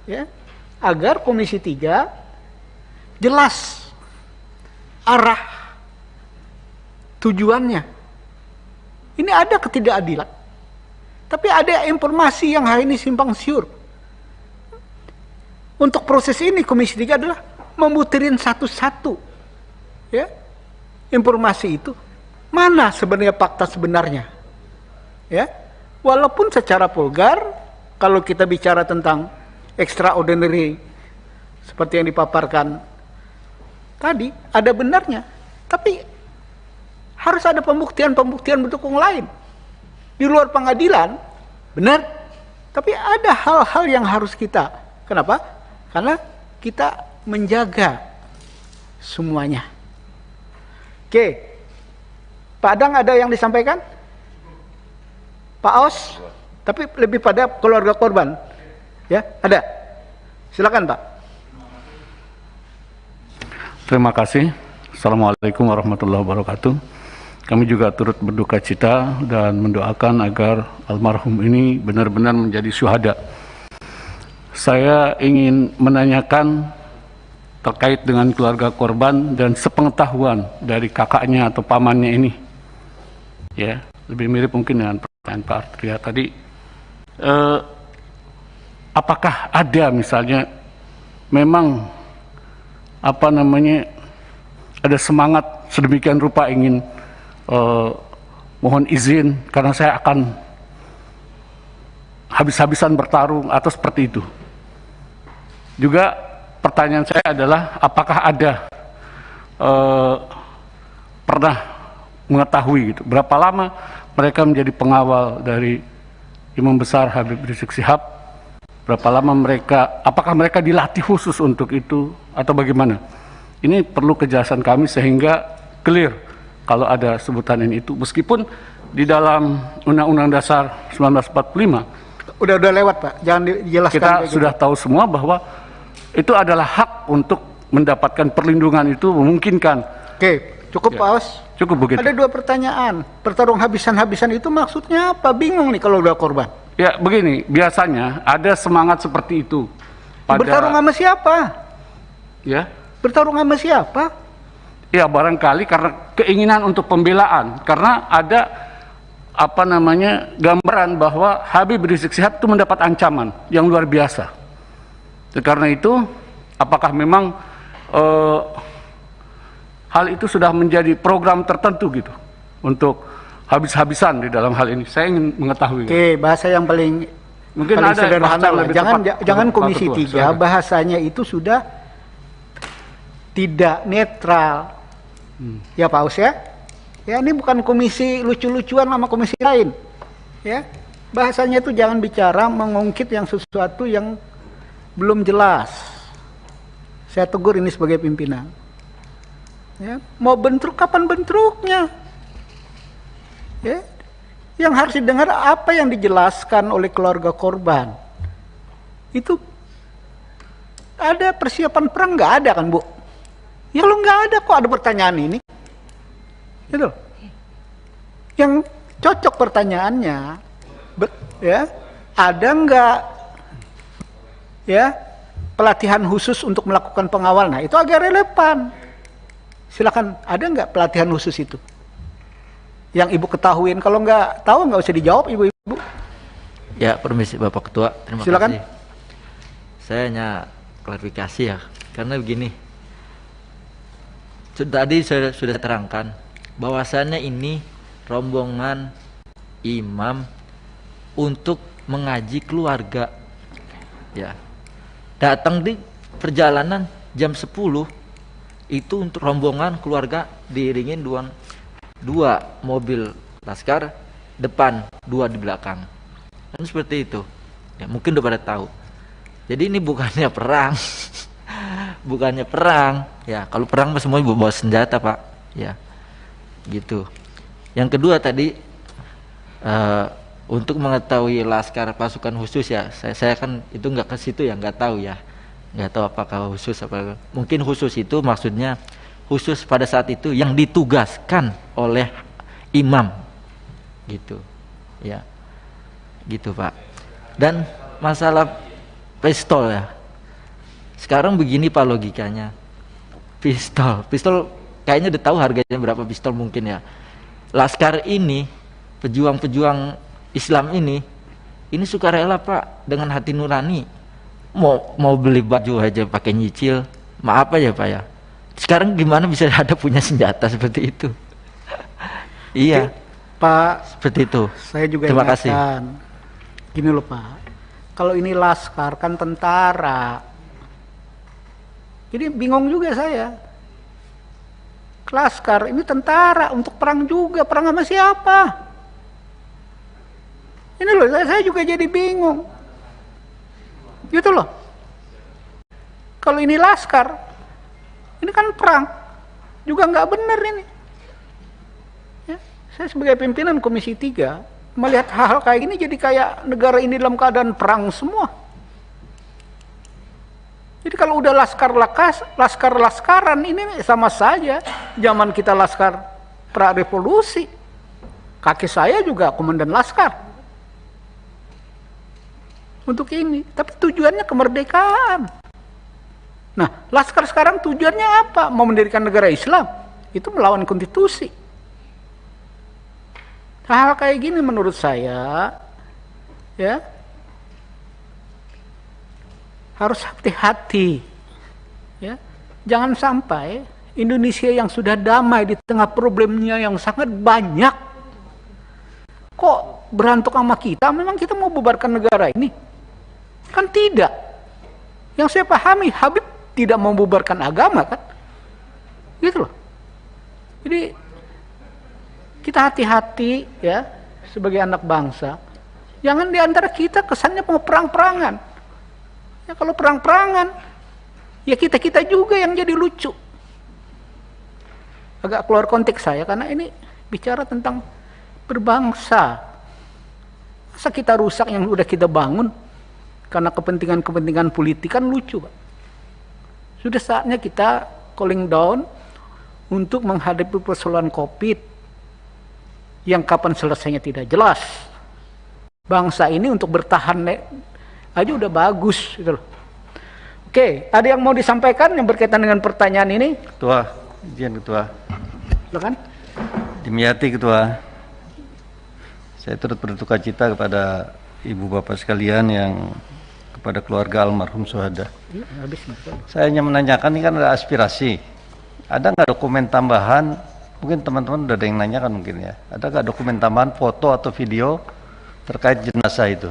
S3: Ya, agar Komisi 3 jelas arah tujuannya. Ini ada ketidakadilan. Tapi ada informasi yang hari ini simpang siur. Untuk proses ini Komisi 3 adalah memutirin satu-satu. Ya. Informasi itu mana sebenarnya fakta sebenarnya. Ya. Walaupun secara vulgar kalau kita bicara tentang extraordinary seperti yang dipaparkan tadi ada benarnya. Tapi harus ada pembuktian-pembuktian mendukung lain. Di luar pengadilan, benar. Tapi ada hal-hal yang harus kita. Kenapa? Karena kita menjaga semuanya. Oke. Pak Adang ada yang disampaikan? Pak Os? Tapi lebih pada keluarga korban. Ya, ada. Silakan, Pak.
S14: Terima kasih. Assalamualaikum warahmatullahi wabarakatuh. Kami juga turut berduka cita dan mendoakan agar almarhum ini benar-benar menjadi syuhada. Saya ingin menanyakan terkait dengan keluarga korban dan sepengetahuan dari kakaknya atau pamannya ini. Ya, lebih mirip mungkin dengan pertanyaan Pak Atria tadi. Apakah ada misalnya memang ada semangat sedemikian rupa ingin mohon izin karena saya akan habis-habisan bertarung atau seperti itu. Juga pertanyaan saya adalah apakah ada pernah mengetahui gitu berapa lama mereka menjadi pengawal dari Imam Besar Habib Rizik Syihab, berapa lama apakah mereka dilatih khusus untuk itu atau bagaimana? Ini perlu kejelasan kami sehingga clear kalau ada sebutan ini itu, meskipun di dalam Undang-Undang Dasar 1945
S3: udah lewat Pak, jangan dijelaskan.
S14: Kita sudah tahu semua bahwa itu adalah hak untuk mendapatkan perlindungan, itu memungkinkan.
S3: Oke, cukup ya, Pak Os.
S14: Cukup begitu.
S3: Ada dua pertanyaan, pertarung habisan-habisan itu maksudnya apa? Bingung nih kalau udah korban.
S14: Ya begini, biasanya ada semangat seperti itu.
S3: Bertarung sama siapa?
S14: Ya.
S3: Bertarung sama siapa?
S14: Ya barangkali karena keinginan untuk pembelaan, karena ada gambaran bahwa Habib Rizik Syihab itu mendapat ancaman yang luar biasa. Karena itu apakah memang hal itu sudah menjadi program tertentu gitu untuk habis-habisan di dalam hal ini? Saya ingin mengetahui.
S3: Oke, bahasa yang paling Mungkin
S14: paling
S3: ada
S14: sederhana
S3: bahasa
S14: lebih
S3: jangan
S14: tepat.
S3: jangan
S14: Pak
S3: Komisi
S14: Ketua,
S3: 3
S14: silakan.
S3: bahasanya itu sudah tidak netral. Ya Pak Aus ya. Ya ini bukan komisi lucu-lucuan sama komisi lain. Ya. Bahasanya itu jangan bicara mengungkit yang sesuatu yang belum jelas. Saya tegur ini sebagai pimpinan. Ya, mau bentrok kapan bentroknya? Ya. Yang harus didengar apa yang dijelaskan oleh keluarga korban. Itu ada persiapan perang nggak ada kan Bu? Ya lo nggak ada kok ada pertanyaan ini. Gitu. Yang cocok pertanyaannya, ya ada nggak ya pelatihan khusus untuk melakukan pengawal? Nah itu agak relevan. Silakan, ada nggak pelatihan khusus itu? Yang Ibu ketahuin, kalau nggak tahu nggak usah dijawab Ibu-ibu.
S7: Ya, permisi Bapak Ketua, terima
S3: Silakan.
S7: kasih. Saya hanya klarifikasi ya, karena begini. Tadi saya sudah terangkan bahwasannya ini rombongan imam untuk mengaji keluarga. Ya. Datang di perjalanan jam 10 itu untuk rombongan keluarga diiringin dua mobil laskar depan, 2 di belakang. Kan seperti itu. Ya, mungkin udah pada tahu. Jadi ini bukannya perang. Bukannya perang. Ya, kalau perang semua bawa senjata, Pak. Ya. Gitu. Yang kedua tadi untuk mengetahui laskar pasukan khusus ya, saya kan itu nggak ke situ ya, nggak tahu ya. Nggak tahu apakah khusus apa. Mungkin khusus itu maksudnya khusus pada saat itu yang ditugaskan oleh imam. Gitu. Ya. Gitu, Pak. Dan masalah pistol ya. Sekarang begini Pak logikanya. Pistol kayaknya udah tahu harganya berapa pistol mungkin ya. Laskar ini, pejuang-pejuang Islam ini sukarela Pak, dengan hati nurani. Mau beli baju aja pakai nyicil. Maaf ya Pak ya. Sekarang gimana bisa ada punya senjata seperti itu? Iya.
S3: Pak,
S7: seperti itu.
S3: Saya juga
S7: Terima
S3: ingatkan.
S7: kasih.
S3: Gini loh Pak. Kalau ini laskar kan tentara. Jadi bingung juga saya. Laskar ini tentara untuk perang juga, perang sama siapa? Ini loh, saya juga jadi bingung. Gitu loh. Kalau ini laskar, ini kan perang, juga nggak benar ini. Ya, saya sebagai pimpinan Komisi 3 melihat hal-hal kayak gini jadi kayak negara ini dalam keadaan perang semua. Jadi kalau udah laskar-laskaran ini sama saja. Zaman kita laskar pra-revolusi. Kakek saya juga komandan laskar. Untuk ini. Tapi tujuannya kemerdekaan. Nah, laskar sekarang tujuannya apa? Mau mendirikan negara Islam. Itu melawan konstitusi. Hal-hal kayak gini menurut saya, ya, harus hati-hati, ya. Jangan sampai Indonesia yang sudah damai di tengah problemnya yang sangat banyak, kok berantuk sama kita. Memang kita mau bubarkan negara ini? Kan tidak. Yang saya pahami, Habib tidak mau bubarkan agama kan, gitu loh. Jadi kita hati-hati ya sebagai anak bangsa. Jangan diantara kita kesannya mau perang-perangan. Ya kalau perang-perangan, ya kita-kita juga yang jadi lucu. Agak keluar konteks saya, karena ini bicara tentang berbangsa. Masa kita rusak yang udah kita bangun, karena kepentingan-kepentingan politik kan lucu, Pak. Sudah saatnya kita cooling down untuk menghadapi persoalan COVID, yang kapan selesainya tidak jelas. Bangsa ini untuk bertahan aja udah bagus gitu loh. Oke, ada yang mau disampaikan yang berkaitan dengan pertanyaan ini?
S6: Ketua, izin Ketua.
S3: Silakan.
S6: Dimyati Ketua. Saya turut berduka cita kepada Ibu Bapak sekalian yang kepada keluarga almarhum syuhada. Saya hanya menanyakan, ini kan ada aspirasi. Ada nggak dokumen tambahan? Mungkin teman-teman udah ada yang nanyakan mungkin ya. Ada nggak dokumen tambahan foto atau video terkait jenazah itu?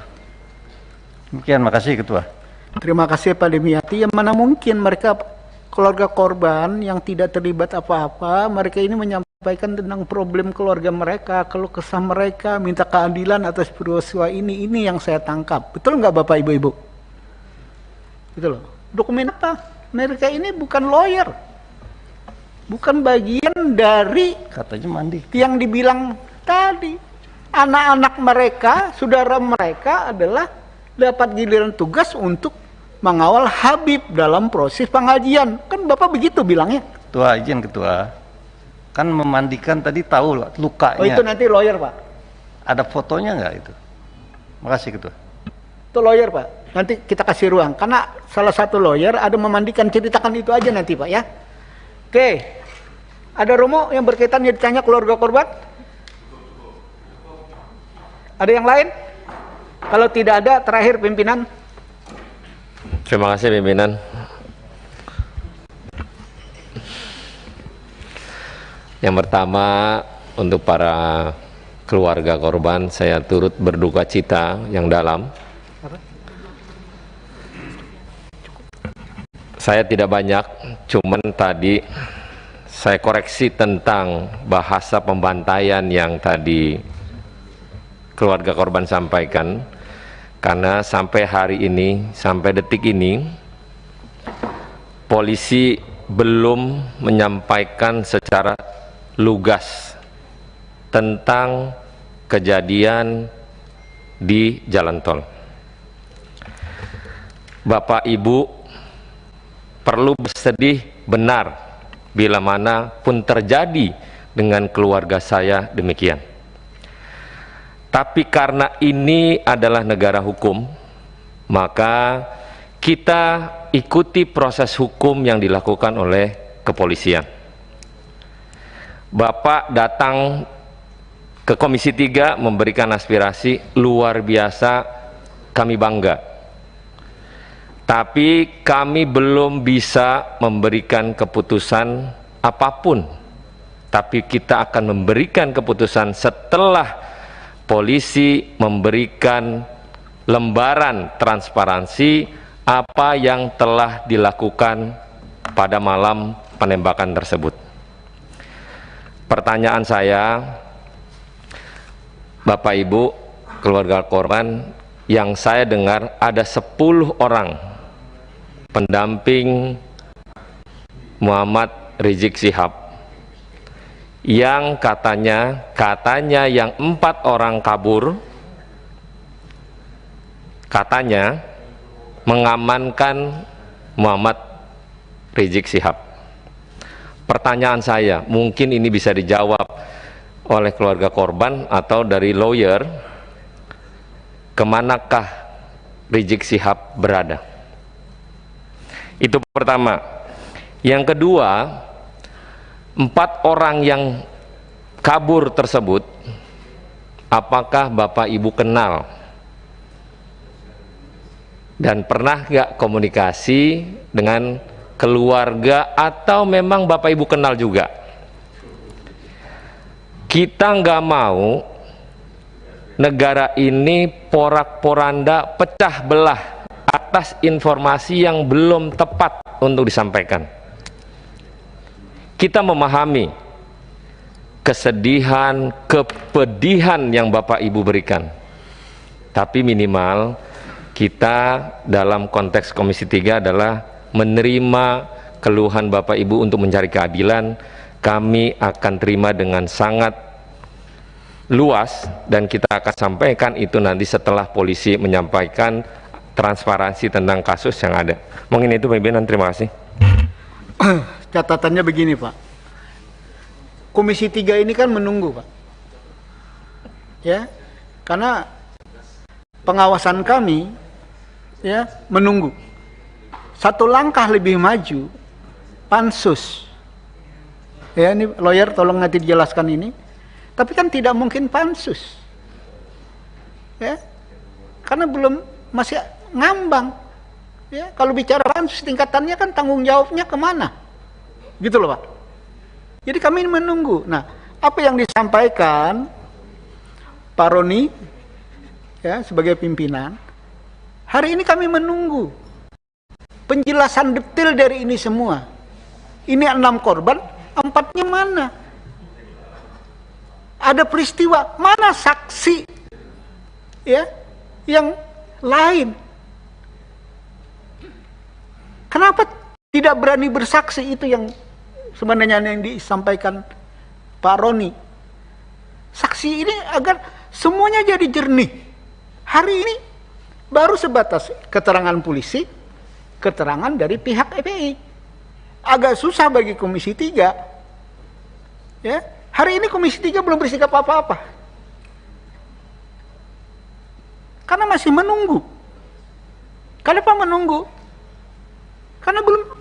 S6: Demikian, makasih Ketua.
S3: Terima kasih Pak Demiati. Yang mana mungkin mereka keluarga korban yang tidak terlibat apa-apa, mereka ini menyampaikan tentang problem keluarga mereka, keluh kesah mereka, minta keadilan atas peristiwa ini yang saya tangkap. Betul nggak Bapak Ibu-Ibu? Gitu loh. Dokumen apa? Mereka ini bukan lawyer, bukan bagian dari
S6: katanya mandi
S3: yang dibilang tadi. Anak-anak mereka, saudara mereka adalah dapat giliran tugas untuk mengawal Habib dalam proses pengajian. Kan Bapak begitu bilangnya.
S6: Ketua, izin Ketua. Kan memandikan tadi tahu lah lukanya.
S3: Oh itu nanti lawyer Pak.
S6: Ada fotonya nggak itu? Makasih Ketua.
S3: Itu lawyer Pak. Nanti kita kasih ruang. Karena salah satu lawyer ada memandikan, ceritakan itu aja nanti Pak ya. Oke. Ada Romo yang berkaitan yang ditanya keluarga korban? Ada yang lain? Kalau tidak ada, terakhir pimpinan.
S15: Terima kasih pimpinan. Yang pertama, untuk para keluarga korban, saya turut berduka cita yang dalam. Saya tidak banyak, cuman tadi saya koreksi tentang bahasa pembantaian yang tadi keluarga korban sampaikan, karena sampai hari ini, sampai detik ini, polisi belum menyampaikan secara lugas tentang kejadian di jalan tol. Bapak Ibu perlu bersedih benar bila mana pun terjadi dengan keluarga saya demikian. Tapi karena ini adalah negara hukum, maka kita ikuti proses hukum yang dilakukan oleh kepolisian. Bapak datang ke Komisi 3 memberikan aspirasi luar biasa, kami bangga. Tapi kami belum bisa memberikan keputusan apapun. Tapi kita akan memberikan keputusan setelah polisi memberikan lembaran transparansi apa yang telah dilakukan pada malam penembakan tersebut. Pertanyaan saya, Bapak Ibu, keluarga korban, yang saya dengar ada 10 orang pendamping Muhammad Rizik Syihab yang katanya yang 4 orang kabur, katanya mengamankan Muhammad Rizik Syihab. Pertanyaan saya, mungkin ini bisa dijawab oleh keluarga korban atau dari lawyer, kemanakah Rizik Syihab berada? Itu pertama. Yang kedua, 4 orang yang kabur tersebut, apakah Bapak Ibu kenal? Dan pernah nggak komunikasi dengan keluarga atau memang Bapak Ibu kenal juga? Kita nggak mau negara ini porak-poranda pecah belah atas informasi yang belum tepat untuk disampaikan. Kita memahami kesedihan, kepedihan yang Bapak Ibu berikan, tapi minimal kita dalam konteks Komisi 3 adalah menerima keluhan Bapak Ibu untuk mencari keadilan. Kami akan terima dengan sangat luas dan kita akan sampaikan itu nanti setelah polisi menyampaikan transparansi tentang kasus yang ada. Mungkin itu pimpinan, terima kasih.
S3: Catatannya begini Pak, Komisi 3 ini kan menunggu Pak, ya, karena pengawasan kami ya menunggu. Satu langkah lebih maju, pansus. Ya, ini lawyer tolong nanti dijelaskan ini. Tapi kan tidak mungkin pansus. Ya. Karena belum, masih ngambang. Ya, kalau bicara pansus tingkatannya kan tanggung jawabnya kemana? Gitu loh Pak. Jadi kami menunggu. Nah, apa yang disampaikan Pak Roni ya sebagai pimpinan, Hari ini kami menunggu penjelasan detail dari ini semua. Ini 6 korban, 4-nya mana? Ada peristiwa, mana saksi ya yang lain? Kenapa tidak berani bersaksi? Itu yang sebenarnya yang disampaikan Pak Roni. Saksi ini agar semuanya jadi jernih. Hari ini baru sebatas keterangan polisi, keterangan dari pihak FPI. Agak susah bagi Komisi 3. Ya, hari ini Komisi 3 belum bersikap apa-apa. Karena masih menunggu. Kenapa menunggu? Karena belum.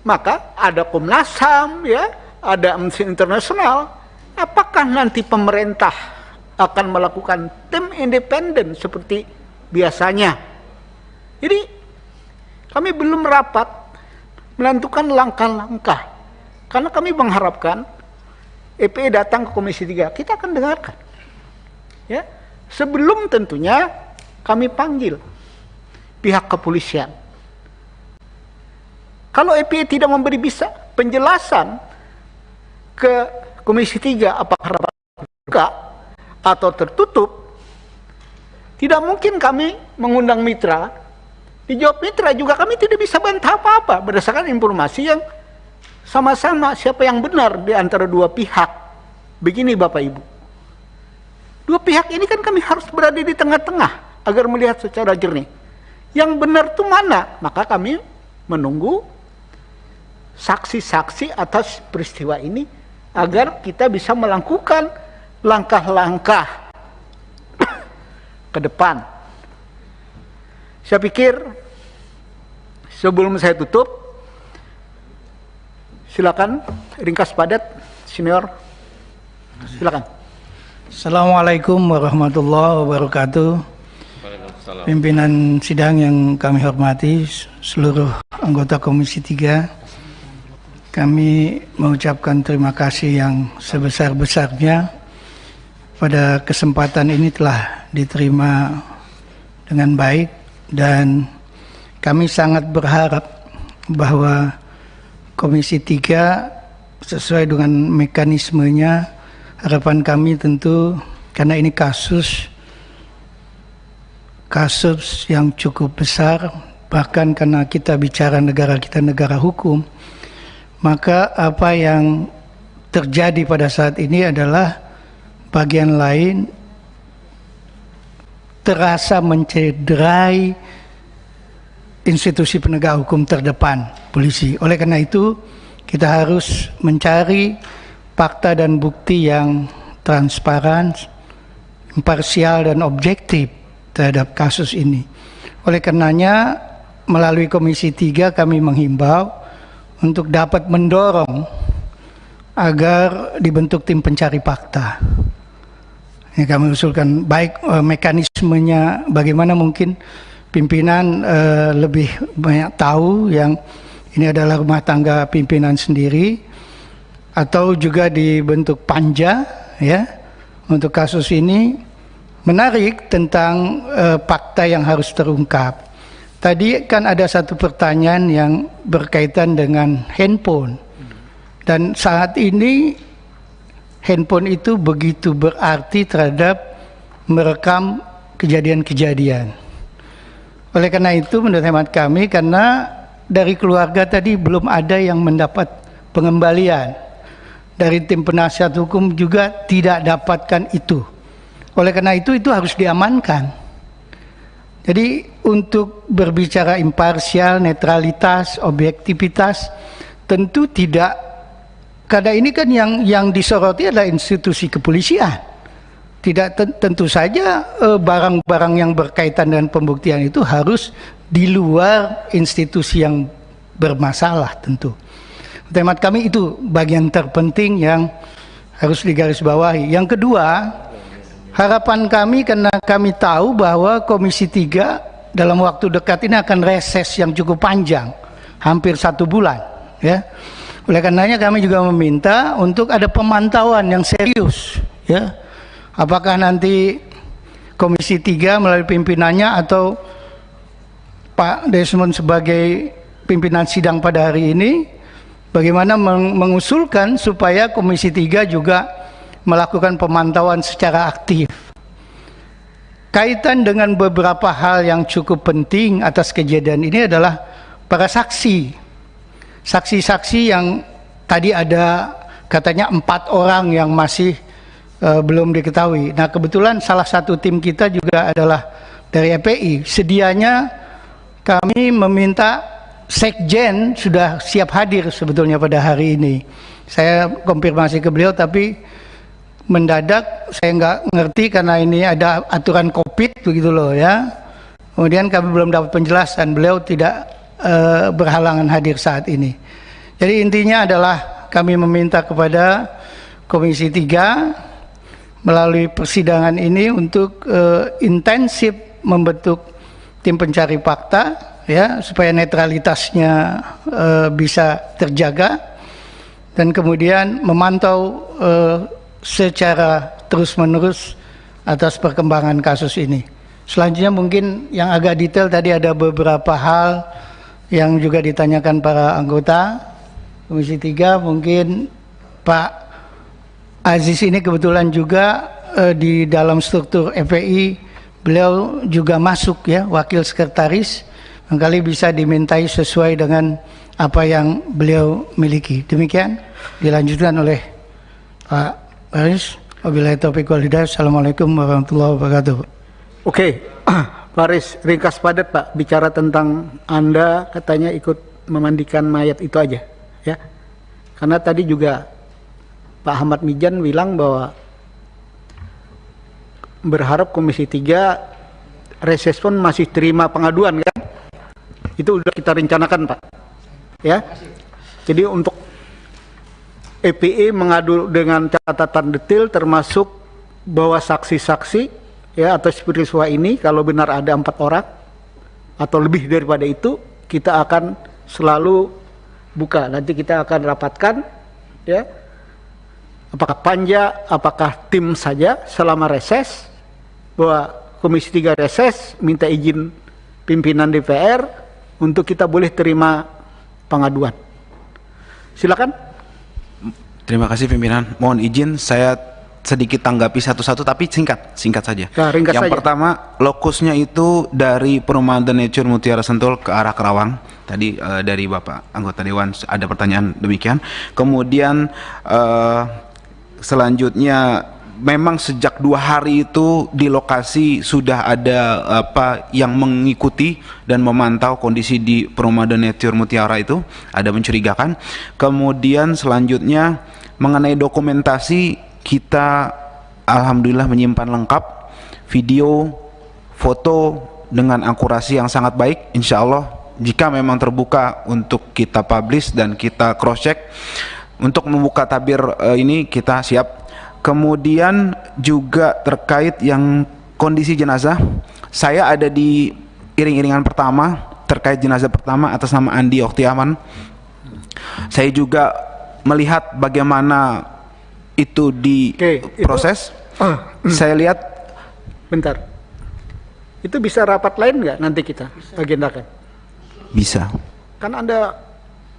S3: Maka ada Komnas HAM, ya, ada Amnesty International. Apakah nanti pemerintah akan melakukan tim independen seperti biasanya? Jadi kami belum rapat menentukan langkah-langkah, karena kami mengharapkan FPI datang ke Komisi 3, kita akan dengarkan. Ya, sebelum tentunya kami panggil pihak kepolisian. Kalau FPI tidak memberi penjelasan ke Komisi 3 apakah rapat terbuka atau tertutup, tidak mungkin kami mengundang mitra. Dijawab mitra juga kami tidak bisa bantah apa-apa berdasarkan informasi yang sama-sama siapa yang benar di antara dua pihak. Begini Bapak Ibu, dua pihak ini kan kami harus berada di tengah-tengah agar melihat secara jernih yang benar itu mana. Maka kami menunggu saksi-saksi atas peristiwa ini agar kita bisa melakukan langkah-langkah ke depan. Saya pikir sebelum saya tutup, silakan ringkas padat, senior. Silakan.
S16: Assalamualaikum warahmatullahi wabarakatuh. Pimpinan sidang yang kami hormati, seluruh anggota Komisi 3, kami mengucapkan terima kasih yang sebesar-besarnya pada kesempatan ini telah diterima dengan baik, dan kami sangat berharap bahwa Komisi 3 sesuai dengan mekanismenya, harapan kami tentu karena ini kasus yang cukup besar, bahkan karena kita bicara negara kita negara hukum, maka apa yang terjadi pada saat ini adalah bagian lain terasa mencederai institusi penegak hukum terdepan, polisi. Oleh karena itu, kita harus mencari fakta dan bukti yang transparan, imparsial dan objektif terhadap kasus ini. Oleh karenanya, melalui Komisi 3 kami menghimbau untuk dapat mendorong agar dibentuk tim pencari fakta. Ya, kami usulkan baik mekanismenya bagaimana, mungkin pimpinan lebih banyak tahu, yang ini adalah rumah tangga pimpinan sendiri, atau juga dibentuk panja ya untuk kasus ini. Menarik tentang fakta yang harus terungkap. Tadi kan ada satu pertanyaan yang berkaitan dengan handphone, dan saat ini handphone itu begitu berarti terhadap merekam kejadian-kejadian. Oleh karena itu, menurut hemat kami, karena dari keluarga tadi belum ada yang mendapat pengembalian, dari tim penasihat hukum juga tidak dapatkan itu. Oleh karena itu harus diamankan. Jadi untuk berbicara imparsial, netralitas, objektivitas, tentu tidak. Karena ini kan yang disoroti adalah institusi kepolisian. Tidak tentu saja barang-barang yang berkaitan dengan pembuktian itu harus di luar institusi yang bermasalah tentu. Temat kami itu bagian terpenting yang harus digarisbawahi. Yang kedua, harapan kami karena kami tahu bahwa Komisi 3 dalam waktu dekat ini akan reses yang cukup panjang, hampir 1 bulan, ya. Oleh karenanya kami juga meminta untuk ada pemantauan yang serius, ya. Apakah nanti Komisi 3 melalui pimpinannya atau Pak Desmond sebagai pimpinan sidang pada hari ini, bagaimana mengusulkan supaya Komisi 3 juga melakukan pemantauan secara aktif. Kaitan dengan beberapa hal yang cukup penting atas kejadian ini adalah para saksi. Saksi-saksi yang tadi ada katanya 4 orang yang masih belum diketahui. Nah, kebetulan salah satu tim kita juga adalah dari EPI. Sedianya kami meminta Sekjen sudah siap hadir sebetulnya pada hari ini. Saya konfirmasi ke beliau, tapi mendadak saya nggak ngerti karena ini ada aturan COVID begitu loh ya. Kemudian kami belum dapat penjelasan, beliau tidak berhalangan hadir saat ini. Jadi intinya adalah kami meminta kepada Komisi 3 melalui persidangan ini untuk intensif membentuk tim pencari fakta ya, supaya netralitasnya bisa terjaga, dan kemudian memantau secara terus-menerus atas perkembangan kasus ini. Selanjutnya mungkin yang agak detail tadi ada beberapa hal yang juga ditanyakan para anggota Komisi 3. Mungkin Pak Aziz ini kebetulan juga di dalam struktur FPI beliau juga masuk ya, wakil sekretaris, barangkali bisa dimintai sesuai dengan apa yang beliau miliki. Demikian dilanjutkan oleh Pak Baris. Wabillahi taufiq wal hidayah. Assalamualaikum warahmatullahi wabarakatuh.
S3: Oke, Pak Aris, ringkas padat Pak, bicara tentang Anda katanya ikut memandikan mayat itu aja ya. Karena tadi juga Pak Ahmad Mijan bilang bahwa berharap Komisi 3 reses pun masih terima pengaduan kan? Itu sudah kita rencanakan Pak ya. Jadi untuk EPI mengadu dengan catatan detail termasuk bahwa saksi-saksi ya atas peristiwa ini kalau benar ada 4 orang atau lebih daripada itu, kita akan selalu buka. Nanti kita akan rapatkan ya, apakah panja, apakah tim saja selama reses, bahwa Komisi 3 reses, minta izin pimpinan DPR untuk kita boleh terima pengaduan. Silakan.
S17: Terima kasih pimpinan. Mohon izin saya sedikit tanggapi satu-satu tapi singkat saja.
S3: Nah, ringkas
S17: yang
S3: saja.
S17: pertama, lokusnya itu dari Perumahan The Nature Mutiara Sentul ke arah Kerawang. Tadi dari Bapak anggota Dewan ada pertanyaan demikian. Kemudian selanjutnya memang sejak 2 hari itu di lokasi sudah ada yang mengikuti dan memantau kondisi di Perumahan The Nature Mutiara itu, ada mencurigakan. Kemudian selanjutnya mengenai dokumentasi, kita alhamdulillah menyimpan lengkap video, foto dengan akurasi yang sangat baik. Insya Allah jika memang terbuka untuk kita publish dan kita cross check, untuk membuka tabir ini kita siap. Kemudian juga terkait yang kondisi jenazah, saya ada di iring-iringan pertama terkait jenazah pertama atas nama Andi Oktiaman. Saya juga melihat bagaimana itu diproses. Saya lihat.
S3: Bentar. Itu bisa rapat lain nggak nanti kita agendakan?
S17: Bisa.
S3: Kan Anda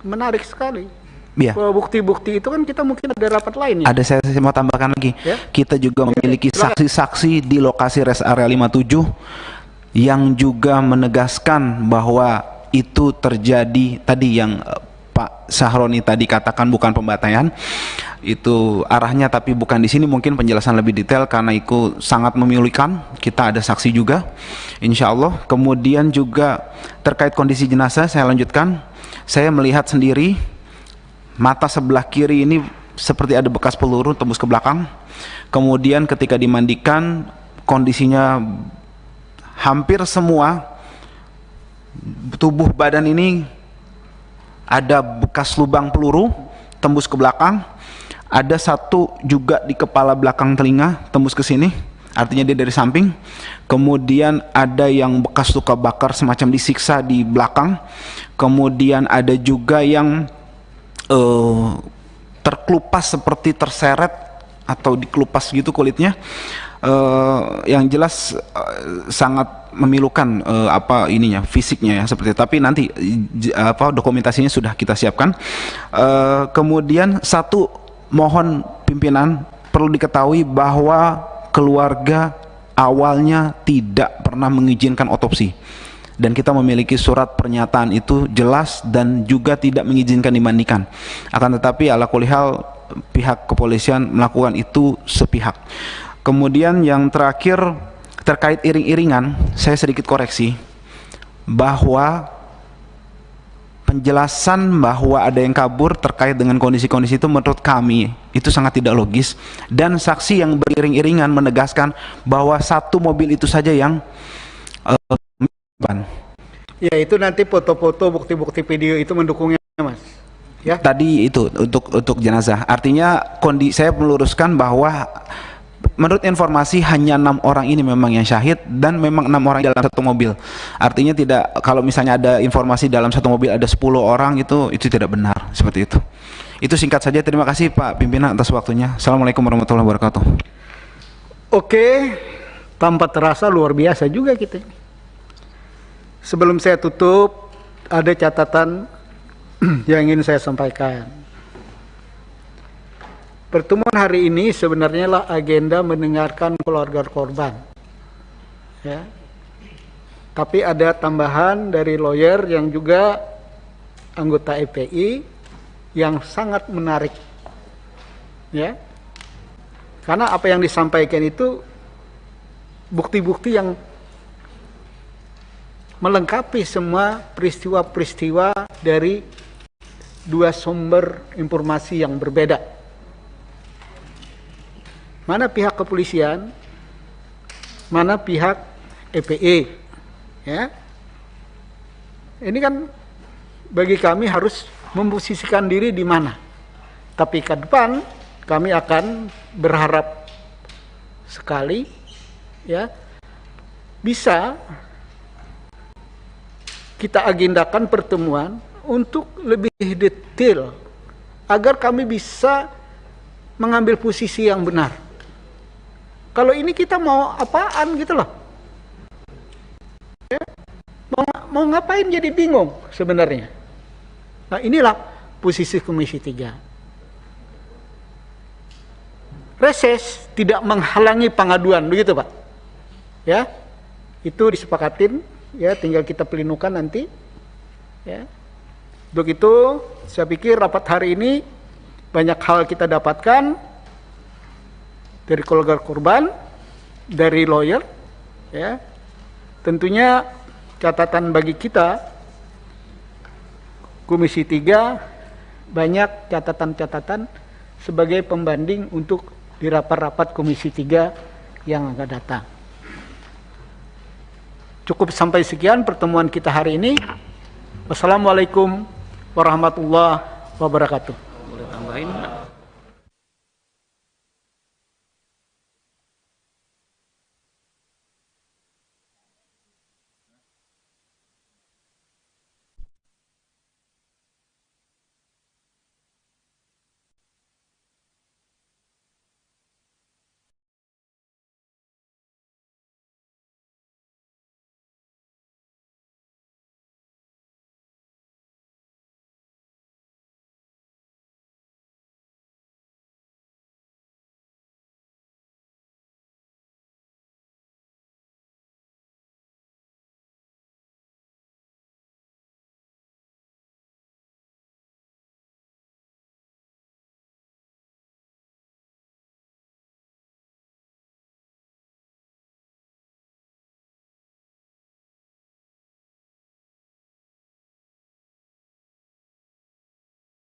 S3: menarik sekali.
S17: Iya.
S3: Bahwa bukti-bukti itu kan kita mungkin ada rapat lain ya.
S17: Ada, saya mau tambahkan lagi.
S3: Ya?
S17: Kita juga memiliki saksi-saksi di lokasi rest area 57 yang juga menegaskan bahwa itu terjadi tadi yang Pak Sahroni tadi katakan bukan pembantaian. Itu arahnya tapi bukan di sini, mungkin penjelasan lebih detail karena itu sangat memilukan. Kita ada saksi juga, insya Allah. Kemudian juga terkait kondisi jenazah saya lanjutkan. Saya melihat sendiri mata sebelah kiri ini seperti ada bekas peluru tembus ke belakang. Kemudian ketika dimandikan kondisinya hampir semua tubuh badan ini ada bekas lubang peluru tembus ke belakang. Ada satu juga di kepala belakang telinga tembus ke sini, artinya dia dari samping. Kemudian ada yang bekas luka bakar semacam disiksa di belakang. Kemudian ada juga yang terkelupas seperti terseret atau dikelupas gitu kulitnya. yang jelas sangat memilukan fisiknya ya seperti itu. Tapi nanti dokumentasinya sudah kita siapkan. Kemudian satu, mohon pimpinan perlu diketahui bahwa keluarga awalnya tidak pernah mengizinkan otopsi, dan kita memiliki surat pernyataan itu jelas dan juga tidak mengizinkan dimandikan. Akan tetapi ala kulli hal pihak kepolisian melakukan itu sepihak. Kemudian yang terakhir terkait iring-iringan, saya sedikit koreksi bahwa penjelasan bahwa ada yang kabur terkait dengan kondisi-kondisi itu menurut kami itu sangat tidak logis, dan saksi yang beriring-iringan menegaskan bahwa satu mobil itu saja yang
S3: ya itu nanti foto-foto bukti-bukti video itu mendukungnya, Mas. Ya.
S17: Tadi itu untuk jenazah. Artinya saya meluruskan bahwa menurut informasi hanya 6 orang ini memang yang syahid, dan memang 6 orang dalam satu mobil. Artinya tidak, kalau misalnya ada informasi dalam satu mobil ada 10 orang itu tidak benar seperti itu. Itu singkat saja. Terima kasih Pak Pimpinan atas waktunya. Assalamualaikum warahmatullahi wabarakatuh.
S3: Oke, tanpa terasa luar biasa juga kita. Sebelum saya tutup, ada catatan yang ingin saya sampaikan. Pertemuan hari ini sebenarnya lah agenda mendengarkan keluarga korban, ya. Tapi ada tambahan dari lawyer yang juga anggota FPI yang sangat menarik, ya. Karena apa yang disampaikan itu bukti-bukti yang melengkapi semua peristiwa-peristiwa dari dua sumber informasi yang berbeda. Mana pihak kepolisian, mana pihak FPI, ya. Ini kan bagi kami harus memposisikan diri di mana. Tapi ke depan kami akan berharap sekali, ya, bisa kita agendakan pertemuan untuk lebih detail agar kami bisa mengambil posisi yang benar. Kalau ini kita mau apaan gitu loh, ya, mau ngapain jadi bingung sebenarnya. Nah, inilah posisi Komisi 3. Reses tidak menghalangi pengaduan, begitu Pak, ya. Itu disepakatin, ya, tinggal kita pelinukan nanti, ya. Untuk itu saya pikir rapat hari ini banyak hal kita dapatkan dari keluarga korban, dari lawyer, ya. Tentunya catatan bagi kita Komisi 3 banyak catatan-catatan sebagai pembanding untuk di rapat-rapat Komisi 3 yang akan datang. Cukup sampai sekian pertemuan kita hari ini. Wassalamualaikum warahmatullahi wabarakatuh.